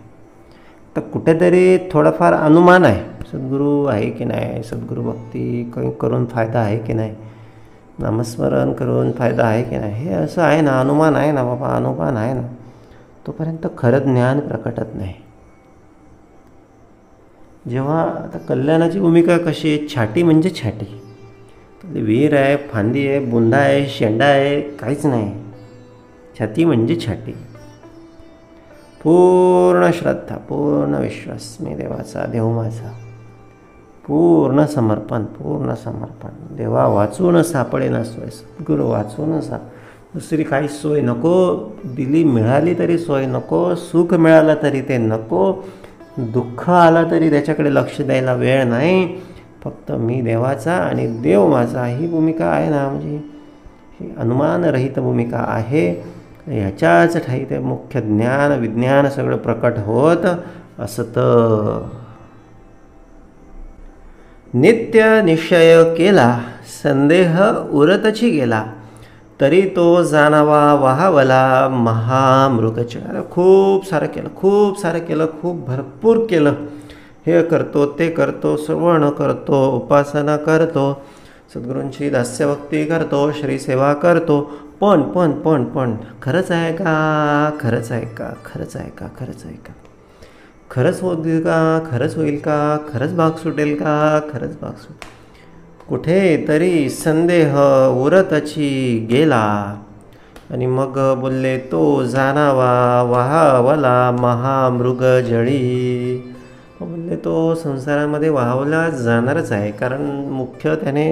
S1: तर कुठेतरी थोडाफार अनुमान आहे, सद्गुरू आहे की नाही, सद्गुरू भक्ती करून फायदा आहे की नाही, नामस्मरण करून फायदा आहे की नाही, हे असं आहे ना, अनुमान आहे ना बाबा, अनुमान आहे ना, तोपर्यंत खरं ज्ञान प्रकटत नाही. जेव्हा आता कल्याणाची भूमिका कशी आहे, छाटी म्हणजे छाटी, विहीर आहे, फांदी आहे, बुंदा आहे, शेंडा आहे, काहीच नाही. छाती म्हणजे छाटी. पूर्ण श्रद्धा, पूर्ण विश्वास, मी देवाचा, देव माझा, पूर्ण समर्पण, पूर्ण समर्पण. देवा वाचून सापडे ना सोय, सद्गुरू वाचून दुसरी काही सोय नको, दिली मिळाली तरी सोय नको, सुख मिळालं तरी ते नको, दुःख आला तरी त्याच्याकडे लक्ष द्यायला वेळ नाही. फक्त मी देवाचा आणि देव माझा, ही भूमिका आहे ना, म्हणजे ही अनुमानरहित भूमिका आहे. ह्याच्याच ठाई ते मुख्य ज्ञान विज्ञान सगळं प्रकट होत असतं. नित्य निश्चय केला, संदेह उरतची गेला, तरी तो जाणावा वाहावला महामृगच. अरे खूप सारं केलं, खूप भरपूर केलं, हे करतो, ते करतो, श्रवण करतो, उपासना करतो, सद्गुरूंची दास्यभक्ती करतो, श्रीसेवा करतो, पण खरंच आहे का, खरंच आहे का, खरंच आहे का, खरंच आहे का, खरंच होईल का, खरंच होईल का, खरंच भाग सुटेल का, खरंच भाग सुटेल. कुठे तरी संदेह उरतची गेला. आणि मग बोलले, तो जाणावा वाहावला महामृग जळी. बोलले तो संसारामध्ये वाहवला जाणारच आहे, कारण मुख्य त्याने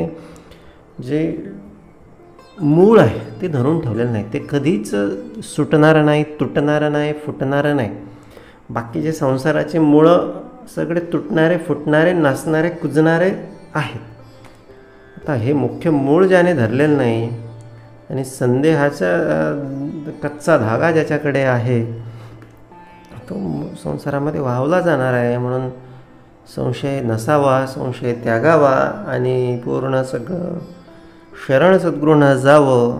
S1: जे मूळ आहे ते धरून ठेवलेलं नाही, ते कधीच सुटणारं नाही, तुटणारं नाही, फुटणारं नाही. बाकीचे संसाराचे मुळं सगळे तुटणारे, फुटणारे, नाचणारे, कुजणारे आहेत. आता हे मुख्य मूळ ज्याने धरलेलं नाही आणि संदेहाचा कच्चा धागा ज्याच्याकडे आहे तो संसारामध्ये वाहवला जाणार आहे. म्हणून संशय नसावा, संशय त्यागावा आणि पूर्ण सगळं शरण सद्गुरूंना जावं.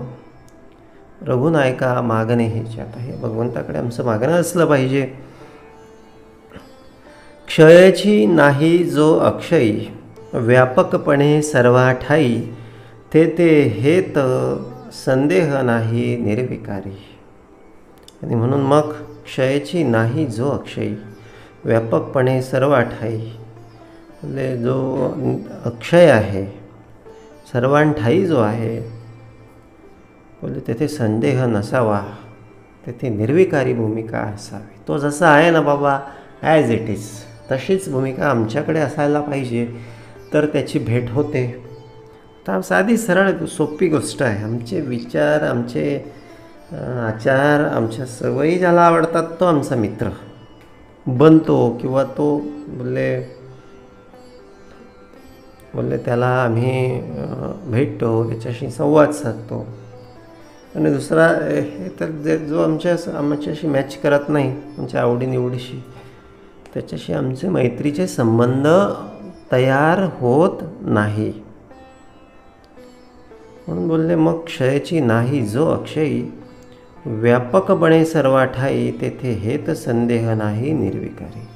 S1: रघुनायका मागणे हेच. आता हे भगवंताकडे आमचं मागणं असलं पाहिजे. क्षयाची नाही जो अक्षयी, व्यापकपणे सर्वाठाई, ते हेत संदेह नाही निर्विकारी. आणि म्हणून मग क्षयाची नाही जो अक्षयी, व्यापकपणे सर्वाठाई, म्हणजे जो अक्षय आहे, सर्वांठाई जो आहे, बोलले तेथे संदेह नसावा, तेथे निर्विकारी भूमिका असावी. तो जसा आहे ना बाबा, ॲज इट इज, तशीच भूमिका आमच्याकडे असायला पाहिजे, तर त्याची भेट होते. तर साधी सरळ सोपी गोष्ट आहे. आमचे विचार, आमचे आचार, आमच्या सवयी ज्याला आवडतात तो आमचा मित्र बनतो, किंवा तो बोलले त्याला आम्ही भेटतो, त्याच्याशी संवाद साधतो. आणि दुसरा हे तर जो आमच्याशी मॅच करत नाही, आमच्या आवडीनिवडीशी, त्याच्याशी आमचे मैत्रीचे संबंध तयार होत नाही. म्हणून बोलले मग क्षयाची नाही जो अक्षयी, व्यापकपणे सर्वाठाई, तेथे हेत संदेह नाही निर्विकारी.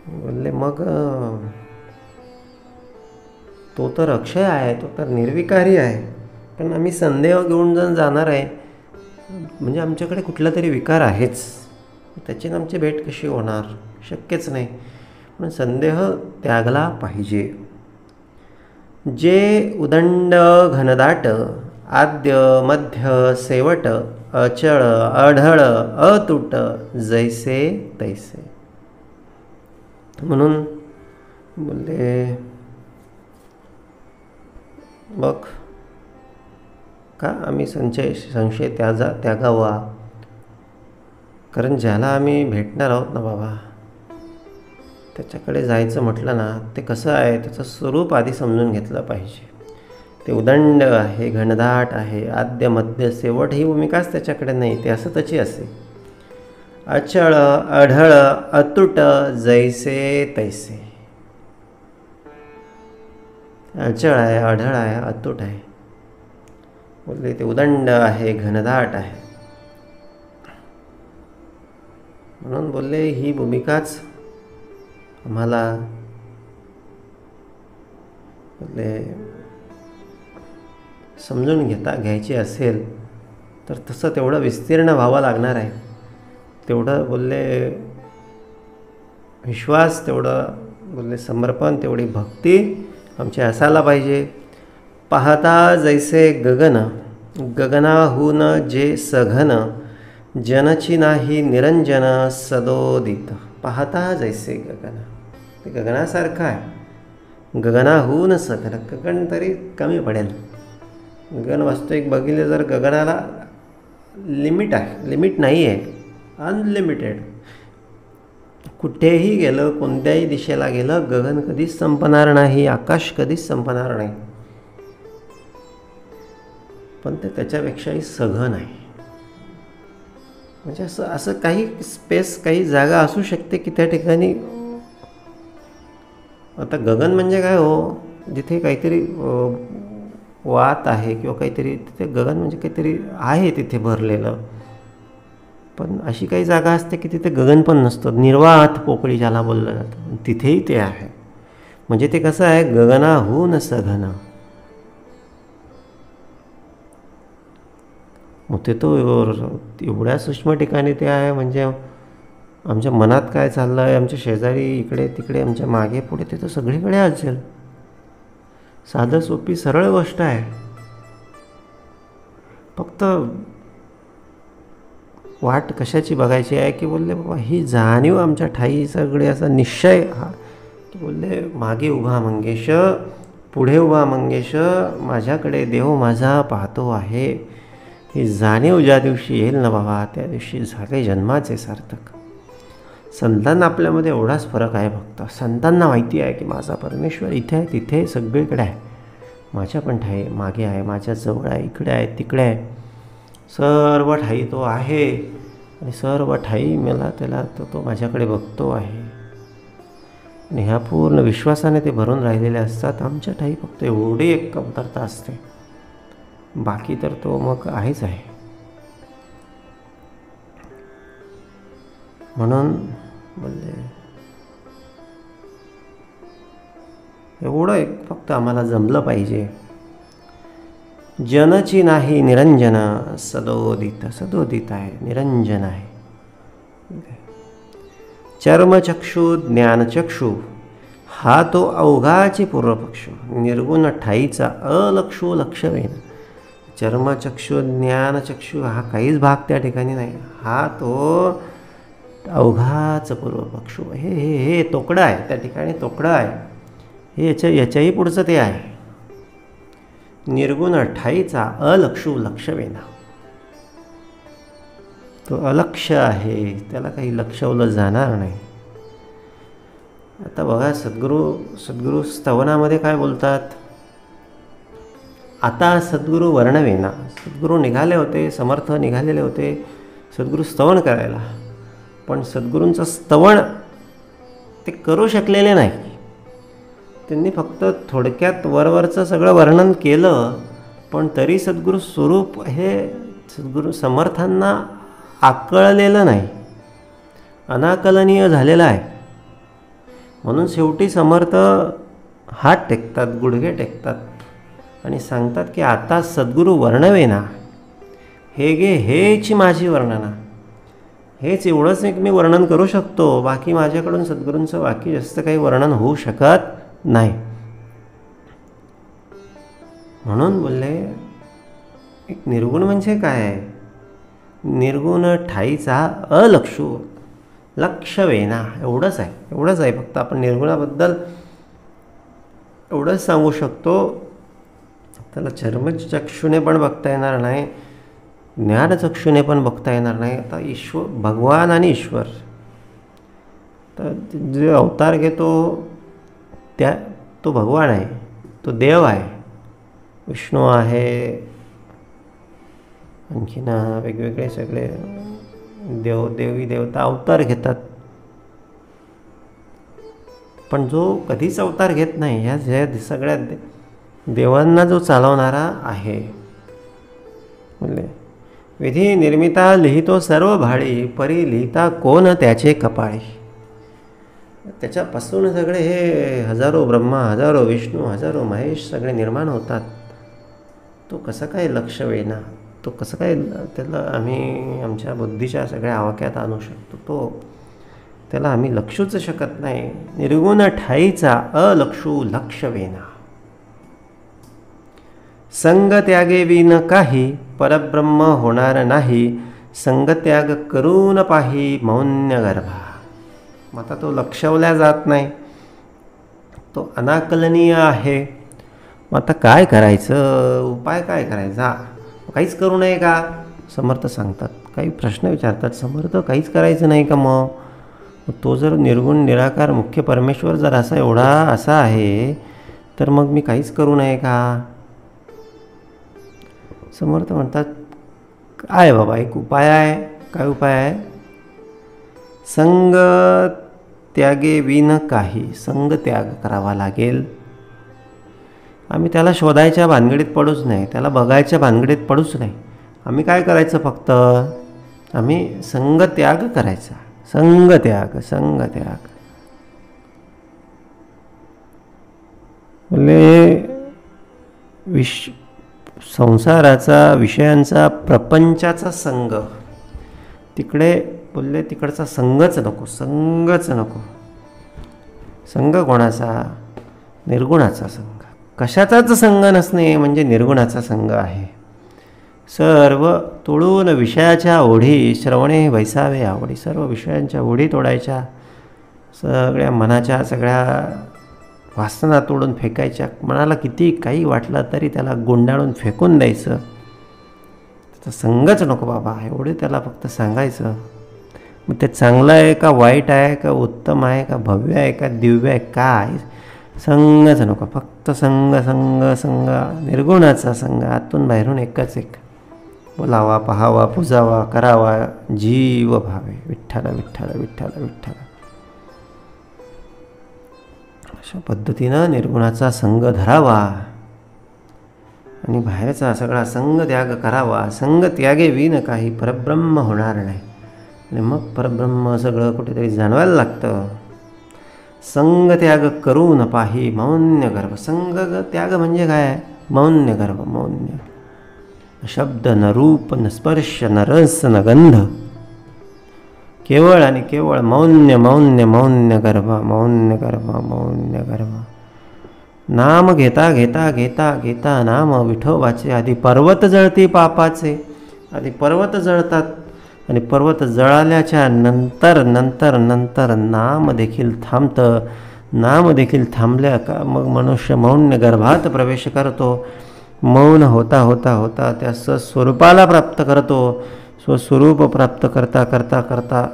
S1: बोलले मग तो तर अक्षय आहे, तो तर निर्विकारी आहे, पण आम्ही संदेह घेऊन जण जाणार आहे म्हणजे आमच्याकडे कुठला तरी विकार आहेच, त्याची आमची भेट कशी होणार, शक्यच नाही. पण संदेह त्यागला पाहिजे. जे उदंड घनदाट, आद्य मध्य शेवट, अचळ अढळ अतुट, जैसे तैसे. म्हणून बोलले मग का आम्ही संशय त्यागावा, कारण ज्याला आम्ही भेटणार आहोत ना बाबा, त्याच्याकडे जायचं म्हटलं ना, ते कसं आहे त्याचं स्वरूप आधी समजून घेतलं पाहिजे. ते उदंड आहे, घनदाट आहे, आद्य मध्य शेवट ही भूमिकाच त्याच्याकडे नाही, ते असं त्याची असे. अचळ अढळ अतुट, जैसे तैसे. अचळ आहे, अढळ आहे, अतुट आहे. बोलले ते उदंड आहे, घनदाट आहे. म्हणून बोलले ही भूमिकाच आम्हाला बोलले समजून घ्यायची असेल तर तसं तेवढं विस्तीर्ण व्हावं लागणार आहे. तेवढं बोलले विश्वास, तेवढं बोलले समर्पण, तेवढी भक्ती आमची असायला पाहिजे. पाहता जैसे गगन, गगनाहून जे सघन, जनची नाही निरंजन सदोदित. पाहता जैसे गगन, ते गगनासारखं आहे. गगनाहून सघन, गगन तरी कमी पडेल. गगन वास्तविक बघितले जर गगनाला लिमिट आहे, लिमिट नाही आहे, अनलिमिटेड. कुठेही गेलं, कोणत्याही दिशेला गेलं, गगन कधीच संपणार नाही, आकाश कधीच संपणार नाही. पण ते त्याच्यापेक्षाही सघन आहे. म्हणजे असं काही स्पेस, काही जागा असू शकते की त्या ठिकाणी, आता गगन म्हणजे काय हो, जिथे काहीतरी वात आहे किंवा काहीतरी, तिथे गगन म्हणजे काहीतरी आहे तिथे भरलेलं. पण अशी काही जागा असते की तिथे गगन पण नसतं, निर्वात पोकळी ज्याला बोललं जातं, तिथेही ते आहे. म्हणजे ते कसं आहे, गगनाहून सघन. मग ते तो एवढ्या सूक्ष्म ठिकाणी ते आहे. म्हणजे आमच्या मनात काय चाललं आहे, आमच्या शेजारी, इकडे तिकडे, आमच्या मागे पुढे, ते तर सगळीकडे असेल. साधं सोपी सरळ गोष्ट आहे. फक्त वाट कशाची बघायची आहे की बोलले बाबा ही जाणीव आमच्या ठाई, सगळे असा निश्चय हा की बोलले मागे उभा मंगेश, पुढे उभा मंगेश, माझ्याकडे देव माझा पाहतो आहे. ही जाणीव ज्या दिवशी येईल ना बाबा, त्या दिवशी झाले जन्माचे सार्थक. संतांना आपल्यामध्ये एवढाच फरक आहे फक्त. संतांना माहिती आहे की माझा परमेश्वर इथे आहे, तिथे सगळीकडे आहे. माझ्या पण ठाई मागे आहे, माझ्या जवळ आहे, इकडे आहे, तिकडे आहे, सर्व ठाई तो आहे आणि सर्व ठाई मला त्याला तो माझ्याकडे बघतो आहे. आणि ह्या पूर्ण विश्वासाने ते भरून राहिलेले असतात. आमच्या ठाई फक्त एवढी एक कमतरता असते, बाकी तर तो मग आहेच आहे. म्हणून बोलले एवढं एक फक्त आम्हाला जमलं पाहिजे. जनची नाही निरंजन सदोदित, सदोदित आहे, निरंजन आहे. चर्मचक्षु ज्ञानचक्षु हा तो अवघाची पूर्वपक्ष, निर्गुण ठाईचा अलक्षू लक्षवेन. चर्मचक्षु ज्ञानचक्षु हा काहीच भाग त्या ठिकाणी नाही, हा तो अवघाच पूर्वपक्ष. हे हे हे तोकडं आहे त्या ठिकाणी, तोकडं आहे हे, याच्याही पुढचं ते आहे. निर्गुण ठाईचा अलक्षू लक्षवेना, तो अलक्ष आहे, त्याला काही लक्षवलं जाणार नाही. आता बघा सद्गुरू स्तवनामध्ये काय बोलतात. आता सद्गुरू वर्णवेना, सद्गुरू निघाले होते, समर्थ निघालेले होते सद्गुरू स्तवन करायला, पण सद्गुरूंचं स्तवन ते करू शकलेले नाही. त्यांनी फक्त थोडक्यात वरवरचं सगळं वर्णन केलं, पण तरी सद्गुरू स्वरूप हे सद्गुरू समर्थांना आकळलेलं नाही, अनाकलनीय झालेलं आहे. म्हणून शेवटी समर्थ हात टेकतात, गुडघे टेकतात आणि सांगतात की आता सद्गुरू वर्णवेना, हे गे हेच माझी वर्णना, हेच एवढंच एक मी वर्णन करू शकतो, बाकी माझ्याकडून सद्गुरूंचं बाकी जास्त काही वर्णन होऊ शकत नाही. म्हणून बोलले एक निर्गुण म्हणजे काय आहे. निर्गुण ठाईचा अलक्षू लक्षवेना, एवढंच आहे, एवढंच आहे. फक्त आपण निर्गुणाबद्दल एवढंच सांगू शकतो. त्याला चर्मचक्षुने पण बघता येणार नाही, ज्ञानचक्षुने पण बघता येणार नाही. आता ईश्वर भगवान आणि ईश्वर तर जे अवतार घेतो तो भगवान आहे, तो देव आहे, विष्णू आहे, आणखीन वेगवेगळे सगळे देवी देवता अवतार घेतात. पण जो कधीच अवतार घेत नाही, ह्या सगळ्या देवांना जो चालवणारा आहे. म्हणजे विधी निर्मिता लिहितो सर्व भाळी, परी लिहिता कोण त्याचे कपाळी. त्याच्यापासून सगळे हे हजारो ब्रह्मा, हजारो विष्णू, हजारो महेश सगळे निर्माण होतात. तो कसं काय लक्ष वेना, तो कसं काय त्याला आम्ही आमच्या बुद्धीच्या सगळ्या आवाक्यात आणू शकतो. त्याला आम्ही लक्षूच शकत नाही. निर्गुण ठाईचा अलक्षू लक्ष वेना. संग त्यागे विन काही परब्रह्म होणार नाही. संगत्याग करून पाही मौन्य गर्भा. मग आता तो लक्षवल्या जात नाही, तो अनाकलनीय आहे. मग आता काय करायचं, उपाय काय करायचा. काहीच करू नये का समर्थ सांगतात. काही प्रश्न विचारतात समर्थ, काहीच करायचं नाही का. मग तो जर निर्गुण निराकार मुख्य परमेश्वर जर असा आहे तर मग मी काहीच करू नये का. समर्थ म्हणतात काय बाबा एक उपाय आहे. काय उपाय आहे. संग त्यागे विन काही, संग त्याग करावा लागेल. आम्ही त्याला शोधायच्या भानगडीत पडूच नाही, त्याला बघायच्या भानगडीत पडूच नाही. आम्ही काय करायचं, फक्त आम्ही संग त्याग करायचा. संग त्याग, संग त्याग म्हणजे संसाराचा, विषयांचा, प्रपंचाचा संग. तिकडे बोलले तिकडचा संगच नको, संगच नको. संग कोणाचा, निर्गुणाचा संग. कशाचाच संग नसणे म्हणजे निर्गुणाचा संग आहे. सर्व तोडून विषयाच्या ओढी श्रवणे वैसावे आवडी. सर्व विषयांच्या ओढी तोडायच्या, सगळ्या मनाच्या सगळ्या वासना तोडून फेकायच्या. मनाला किती काही वाटलं तरी त्याला गुंडाळून फेकून द्यायचं. त्याचा संगच नको बाबा, एवढे त्याला फक्त सांगायचं. मग ते चांगलं आहे का वाईट आहे का उत्तम आहे का भव्य आहे का दिव्य आहे काय, संगच नको, फक्त संग संग संग, निर्गुणाचा संग, आतून बाहेरून एकच एक. बोलावा, पाहावा, पुजावा, करावा, जीव भावे विठ्ठल विठ्ठल विठ्ठल विठ्ठल. अशा पद्धतीनं निर्गुणाचा संग धरावा आणि बाहेरचा सगळा संग त्याग करावा. संग त्यागे विन काही परब्रह्म होणार नाही. आणि मग परब्रह्म सगळं कुठेतरी जाणवायला लागतं. संग त्याग करून पाही मौन्य गर्भ. संग त्याग म्हणजे काय? मौन्य गर्भ. मौन्य, शब्द न रूप न स्पर्श न रस न गंध, केवळ आणि केवळ मौन्य मौन्य मौन्य गर्भ. मौन्य गर्भ, मौन्य गर्भ. नाम घेता घेता घेता घेता नाम विठोबाचे. आधी पर्वत जळती पापाचे. आधी पर्वत जळतात आणि पर्वत जळाल्याच्या नंतर नंतर नंतर नाम देखील थांबतं. नाम देखील थांबल्या का मग मनुष्य मौन्य गर्भात प्रवेश करतो. मौन होता होता होता त्या स्वस्वरूपाला प्राप्त करतो. स्वस्वरूप प्राप्त करता करता करता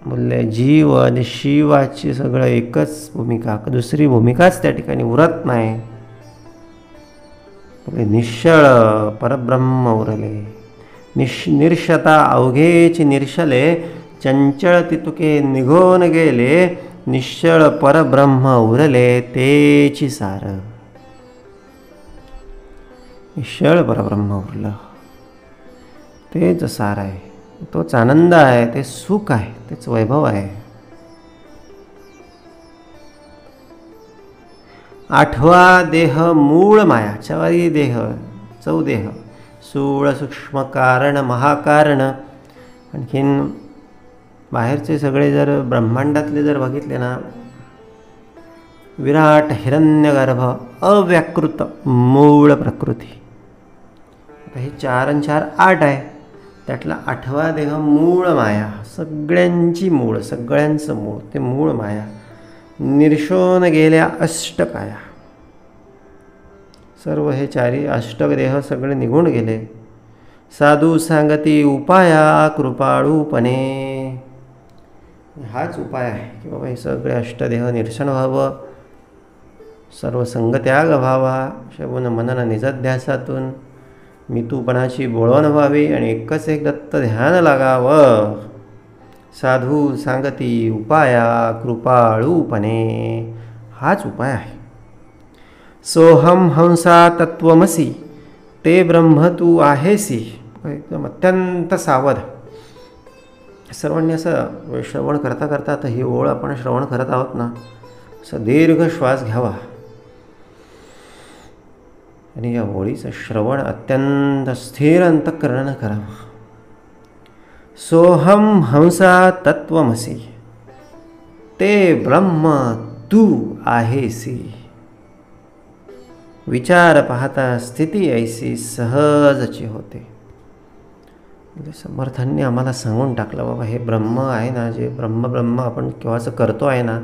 S1: बोलले जीव आणि शिवाची सगळं एकच भूमिका, दुसरी भूमिकाच त्या ठिकाणी उरत नाही. निश्चळ परब्रह्म उरले. निर्शता अवघेची निर्शले, चंचळ तितुके निघून गेले. निश्चळ परब्रह्म उरले तेची सार. निश्चळ परब्रह्म उरलं तेच सार आहे. तोच आनंद आहे, ते सुख आहे, तेच वैभव आहे. आठवा देह मूळ माया. चौरी देह, चौदेह, सूळ सूक्ष्म कारण महाकारण. आणखीन बाहेरचे सगळे जर ब्रह्मांडातले जर बघितले ना, विराट हिरण्यगर्भ अव्याकृत मूळ प्रकृती. हे 4 आणि 4 8 आहे. त्यातला 8वा देह मूळ माया. सगळ्यांची मूळ, सगळ्यांचं मूळ, ते मूळ माया. निर्शोन गेल्या अष्टकाया. सर्व हे 4 अष्टक देह सगळे निघून गेले. साधू सांगती उपाया कृपाळूपणे. हाच उपाय आहे की बाबा हे सगळे अष्टदेह निरसन व्हावं, सर्व संगत्याग व्हावा, शबून मनन निजध्यासातून मितूपणाची बोळवण व्हावी आणि एकच एक दत्त ध्यान लागावं. साधू सांगती उपाया कृपाळूपणे. हाच उपाय आहे. सोहम हंसा तत्वमसी, ते ब्रह्म तू आहेसी. एकदम अत्यंत सावध. सर्वांनी असं श्रवण करता करता, आता ही ओळ आपण श्रवण करत आहोत ना, असं दीर्घ श्वास घ्यावा आणि या ओळीचं श्रवण अत्यंत स्थिर अंतःकरणानं करावं. सोहम हंसा तत्वमसी, ते ब्रह्म तू आहेसी. विचार पाहता स्थिती ऐसी सहजची होते. समर्थांनी आम्हाला सांगून टाकलं बाबा हे ब्रह्म आहे ना, जे ब्रह्म आपण केव्हाचं करतो आहे ना,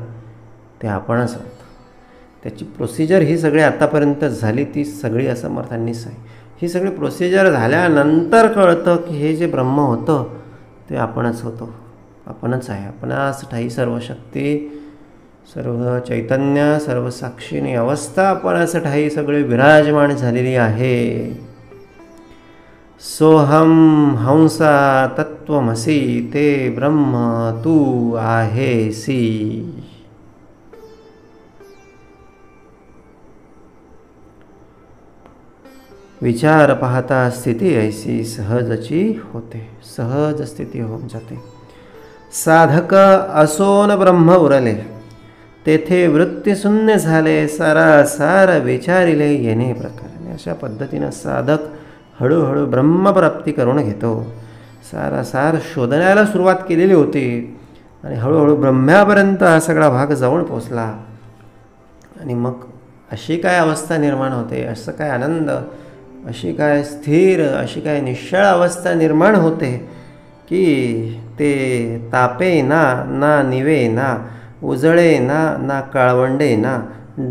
S1: ते आपणच आहोत. त्याची प्रोसिजर ही सगळी आतापर्यंत झाली, ती सगळी असमर्थांनी ही सगळी प्रोसिजर झाल्यानंतर कळतं की हे जे ब्रह्म होतं ते आपणच होतो, आपणच आहे. आपणास ठाई सर्व शक्ती, सर्व चैतन्य, सर्व साक्षीनी अवस्था आपणास ठाई सगळे विराजमान झालेली आहे. सोहम हंसा तत्वमसी, ते ब्रह्म तू आहेसी. विचार पाहता स्थिती ऐसी सहजची होते. सहज स्थिती होऊन जाते. साधक असोन ब्रह्म उरले, तेथे वृत्तीशून्य झाले. सारासार विचारिले येणे प्रकाराने. अशा पद्धतीनं साधक हळूहळू ब्रह्मप्राप्ती करून घेतो. सारासार शोधण्याला सुरुवात केलेली होती आणि हळूहळू ब्रह्म्यापर्यंत हा सगळा भाग जाऊन पोचला. आणि मग अशी काय अवस्था निर्माण होते, असं काय आनंद, अशी काय स्थिर, अशी काय निश्चळ अवस्था निर्माण होते की ते तापे ना, ना निवे ना, उजळे ना, ना काळवंडे ना,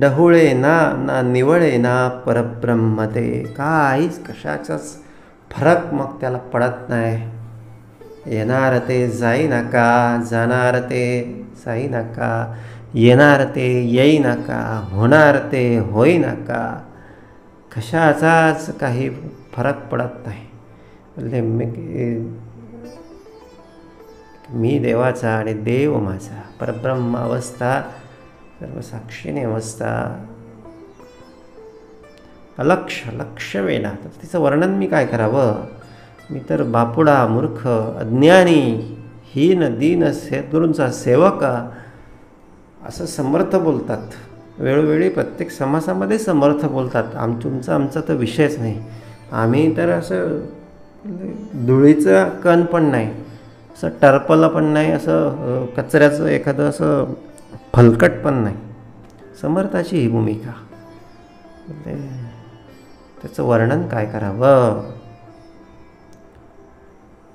S1: डहुळे ना, ना निवळे ना, परब्रह्म ते. काहीच कशाचाच फरक मग त्याला पडत नाही. येणार ते जाई नका, जाणार ते जाई नका. येणार ते येईना का, होणार ते होईना का, कशाचाच काही फरक पडत नाही. म्हणजे मी देवाचा आणि देव माझा, परब्रह्म अवस्था, सर्वसाक्षिणी अवस्था, अलक्ष लक्ष वेडा. तर तिचं वर्णन मी काय करावं? मी तर बापुडा, मूर्ख, अज्ञानी, हीन, दीन, सद्गुरूंचा सेवक असं समर्थ बोलतात. वेळोवेळी प्रत्येक समासामध्ये समर्थ बोलतात. आमचा तर विषयच नाही. आम्ही तर असं धुळीचं कण पण नाही, असं टरपलं पण नाही, असं कचऱ्याचं एखादं असं फलकट पण नाही. समर्थाची ही भूमिका. त्याचं वर्णन काय करावं?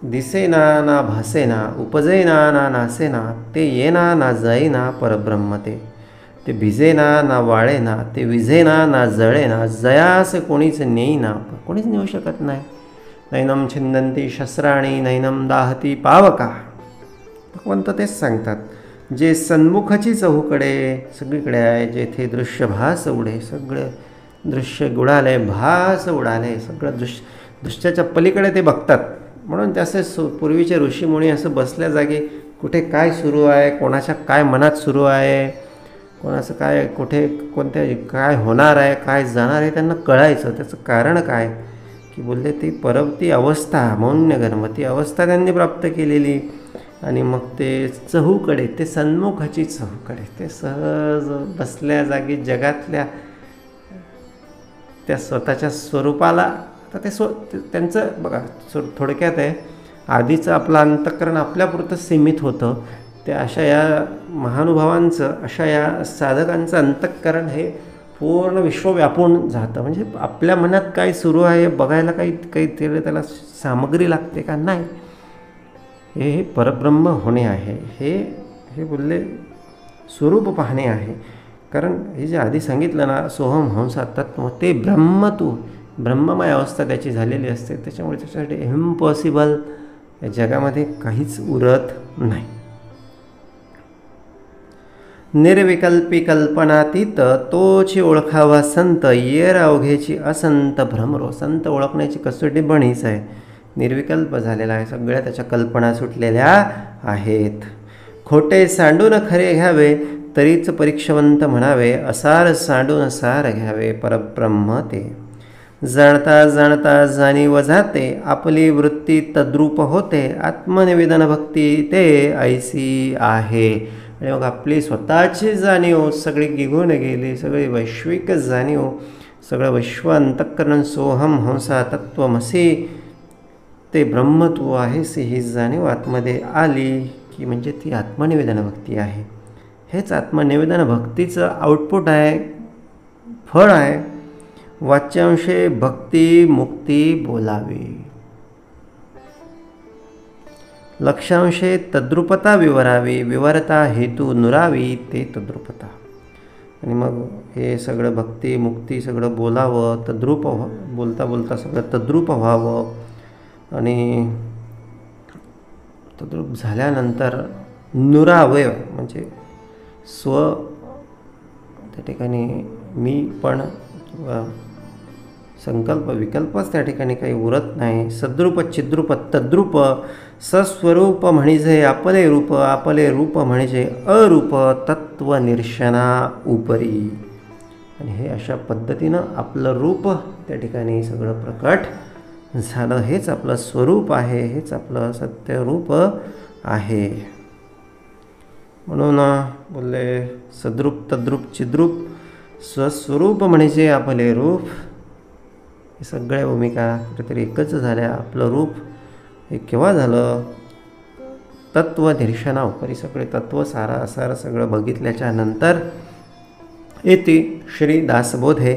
S1: दिसेना ना भासेना, उपजेना ना नासेना, ते येना ना जाईना परब्रह्म ते. ते भिजेना ना वाळेना, ते विझेना ना जळेना, जयास कोणीच नेईना, कोणीच नेऊ शकत नाही. नैनम छिंदंती शस्त्राणी, नैनम दाहती पावका. भगवंत तेच सांगतात. जे सन्मुखची चहूकडे सगळीकडे आहे, जेथे दृश्य भास उडे, सगळे दृश्य उडाले, भास उडाले, सगळं दृश्याच्या पलीकडे ते बघतात. म्हणून त्याचे पूर्वीचे ऋषीमुनी असं बसल्या जागी कुठे काय सुरू आहे, कोणाच्या काय मनात सुरू आहे, कोणाचं काय कुठे कोणत्या काय होणार आहे, काय जाणार आहे, त्यांना कळायचं. त्याचं कारण काय की बोलले ती परवती अवस्था, मौन्य गणमती अवस्था त्यांनी प्राप्त केलेली. आणि मग ते चहूकडे, ते सन्मुखाची चहूकडे, ते सहज बसल्या जागी जगातल्या त्या स्वतःच्या स्वरूपाला. आता त्यांचं बघा थोडक्यात आहे, आधीचं आपलं अंतःकरण आपल्यापुरतं सीमित होतं. ते अशा या महानुभावांचं, अशा या साधकांचं अंतःकरण हे पूर्ण विश्व व्यापून जातं. म्हणजे आपल्या मनात काय सुरू आहे बघायला काही त्याला सामग्री लागते का? नाही. हे परब्रह्म होणे आहे, हे बोलले स्वरूप पाहणे आहे. कारण हे जे आधी सांगितलं ना, सोहम हंसा तत्व, ते ब्रह्म, तू ब्रह्ममय अवस्था त्याची झालेली असते. त्याच्यामुळे त्याच्यासाठी इम्पॉसिबल या जगामध्ये काहीच उरत नाही. निर्विकल्पी कल्पनातीत तोची ओळखावा संत, येर अवघेची असंत भ्रमरो. संत ओळखण्याची कसोटी पण हीच आहे. निर्विकल्प झालेला आहे, सगळ्या त्याच्या कल्पना सुटलेल्या आहेत. खोटे सांडून खरे घ्यावे, तरीच परीक्षवंत म्हणावे, असार सांडून सार घ्यावे परब्रह्म ते. जाणता जाणता जाणीव जाते, आपली वृत्ती तद्रूप होते, आत्मनिवेदन भक्ती ते ऐसी आहे. आणि मग आपली स्वतःची जाणीव सगळी निघून गेली, सगळी वैश्विक जाणीव, सगळं विश्व अंतःकरण सोहम हंसा तत्वमसी, ते ब्रह्म तू आहेस, ही जाणीव आतमध्ये आली की म्हणजे ती आत्मनिवेदन भक्ती आहे. हेच आत्मनिवेदन भक्तीचं आउटपुट आहे, फळ आहे. वाच्यांशे भक्ती मुक्ती बोलावी, लक्षांशे तद्रुपता विवरावी, विवरता हेतू नुरावी, ते तद्रुपता. आणि मग हे सगळं भक्ती मुक्ती सगळं बोलावं, तद्रूप बोलता बोलता सगळं तद्रूप व्हावं. आणि तद्रूप झाल्यानंतर नुरावय म्हणजे स्व, त्या ठिकाणी मी पण किंवा संकल्प विकल्पच त्या ठिकाणी काही उरत नाही. सद्रूप चिद्रूप तद्रूप, सस्वरूप म्हणजे आपले रूप, आपले रूप म्हणजे अरूप, तत्व निरशना उपरी. आणि हे अशा पद्धतीनं आपलं रूप त्या ठिकाणी सगळं प्रकट झालं. हेच आपलं स्वरूप आहे, हेच आपलं सत्यरूप आहे. म्हणून बोलले सद्रूप तद्रूप चिद्रूप, स्वस्वरूप म्हणजे आपले रूप. हे सगळ्या भूमिका कुठेतरी एकच झाल्या. आपलं रूप हे केव्हा झालं? तत्व दर्शना उपरी, सगळे तत्व सारा असार सगळं बघितल्याच्या नंतर येते श्री दासबोधे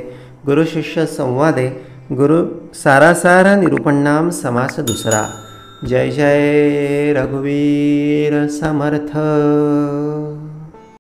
S1: गुरुशिष्य संवादे गुरु सारासार निरूपणाम समास दुसरा. जय जय रघुवीर समर्थ.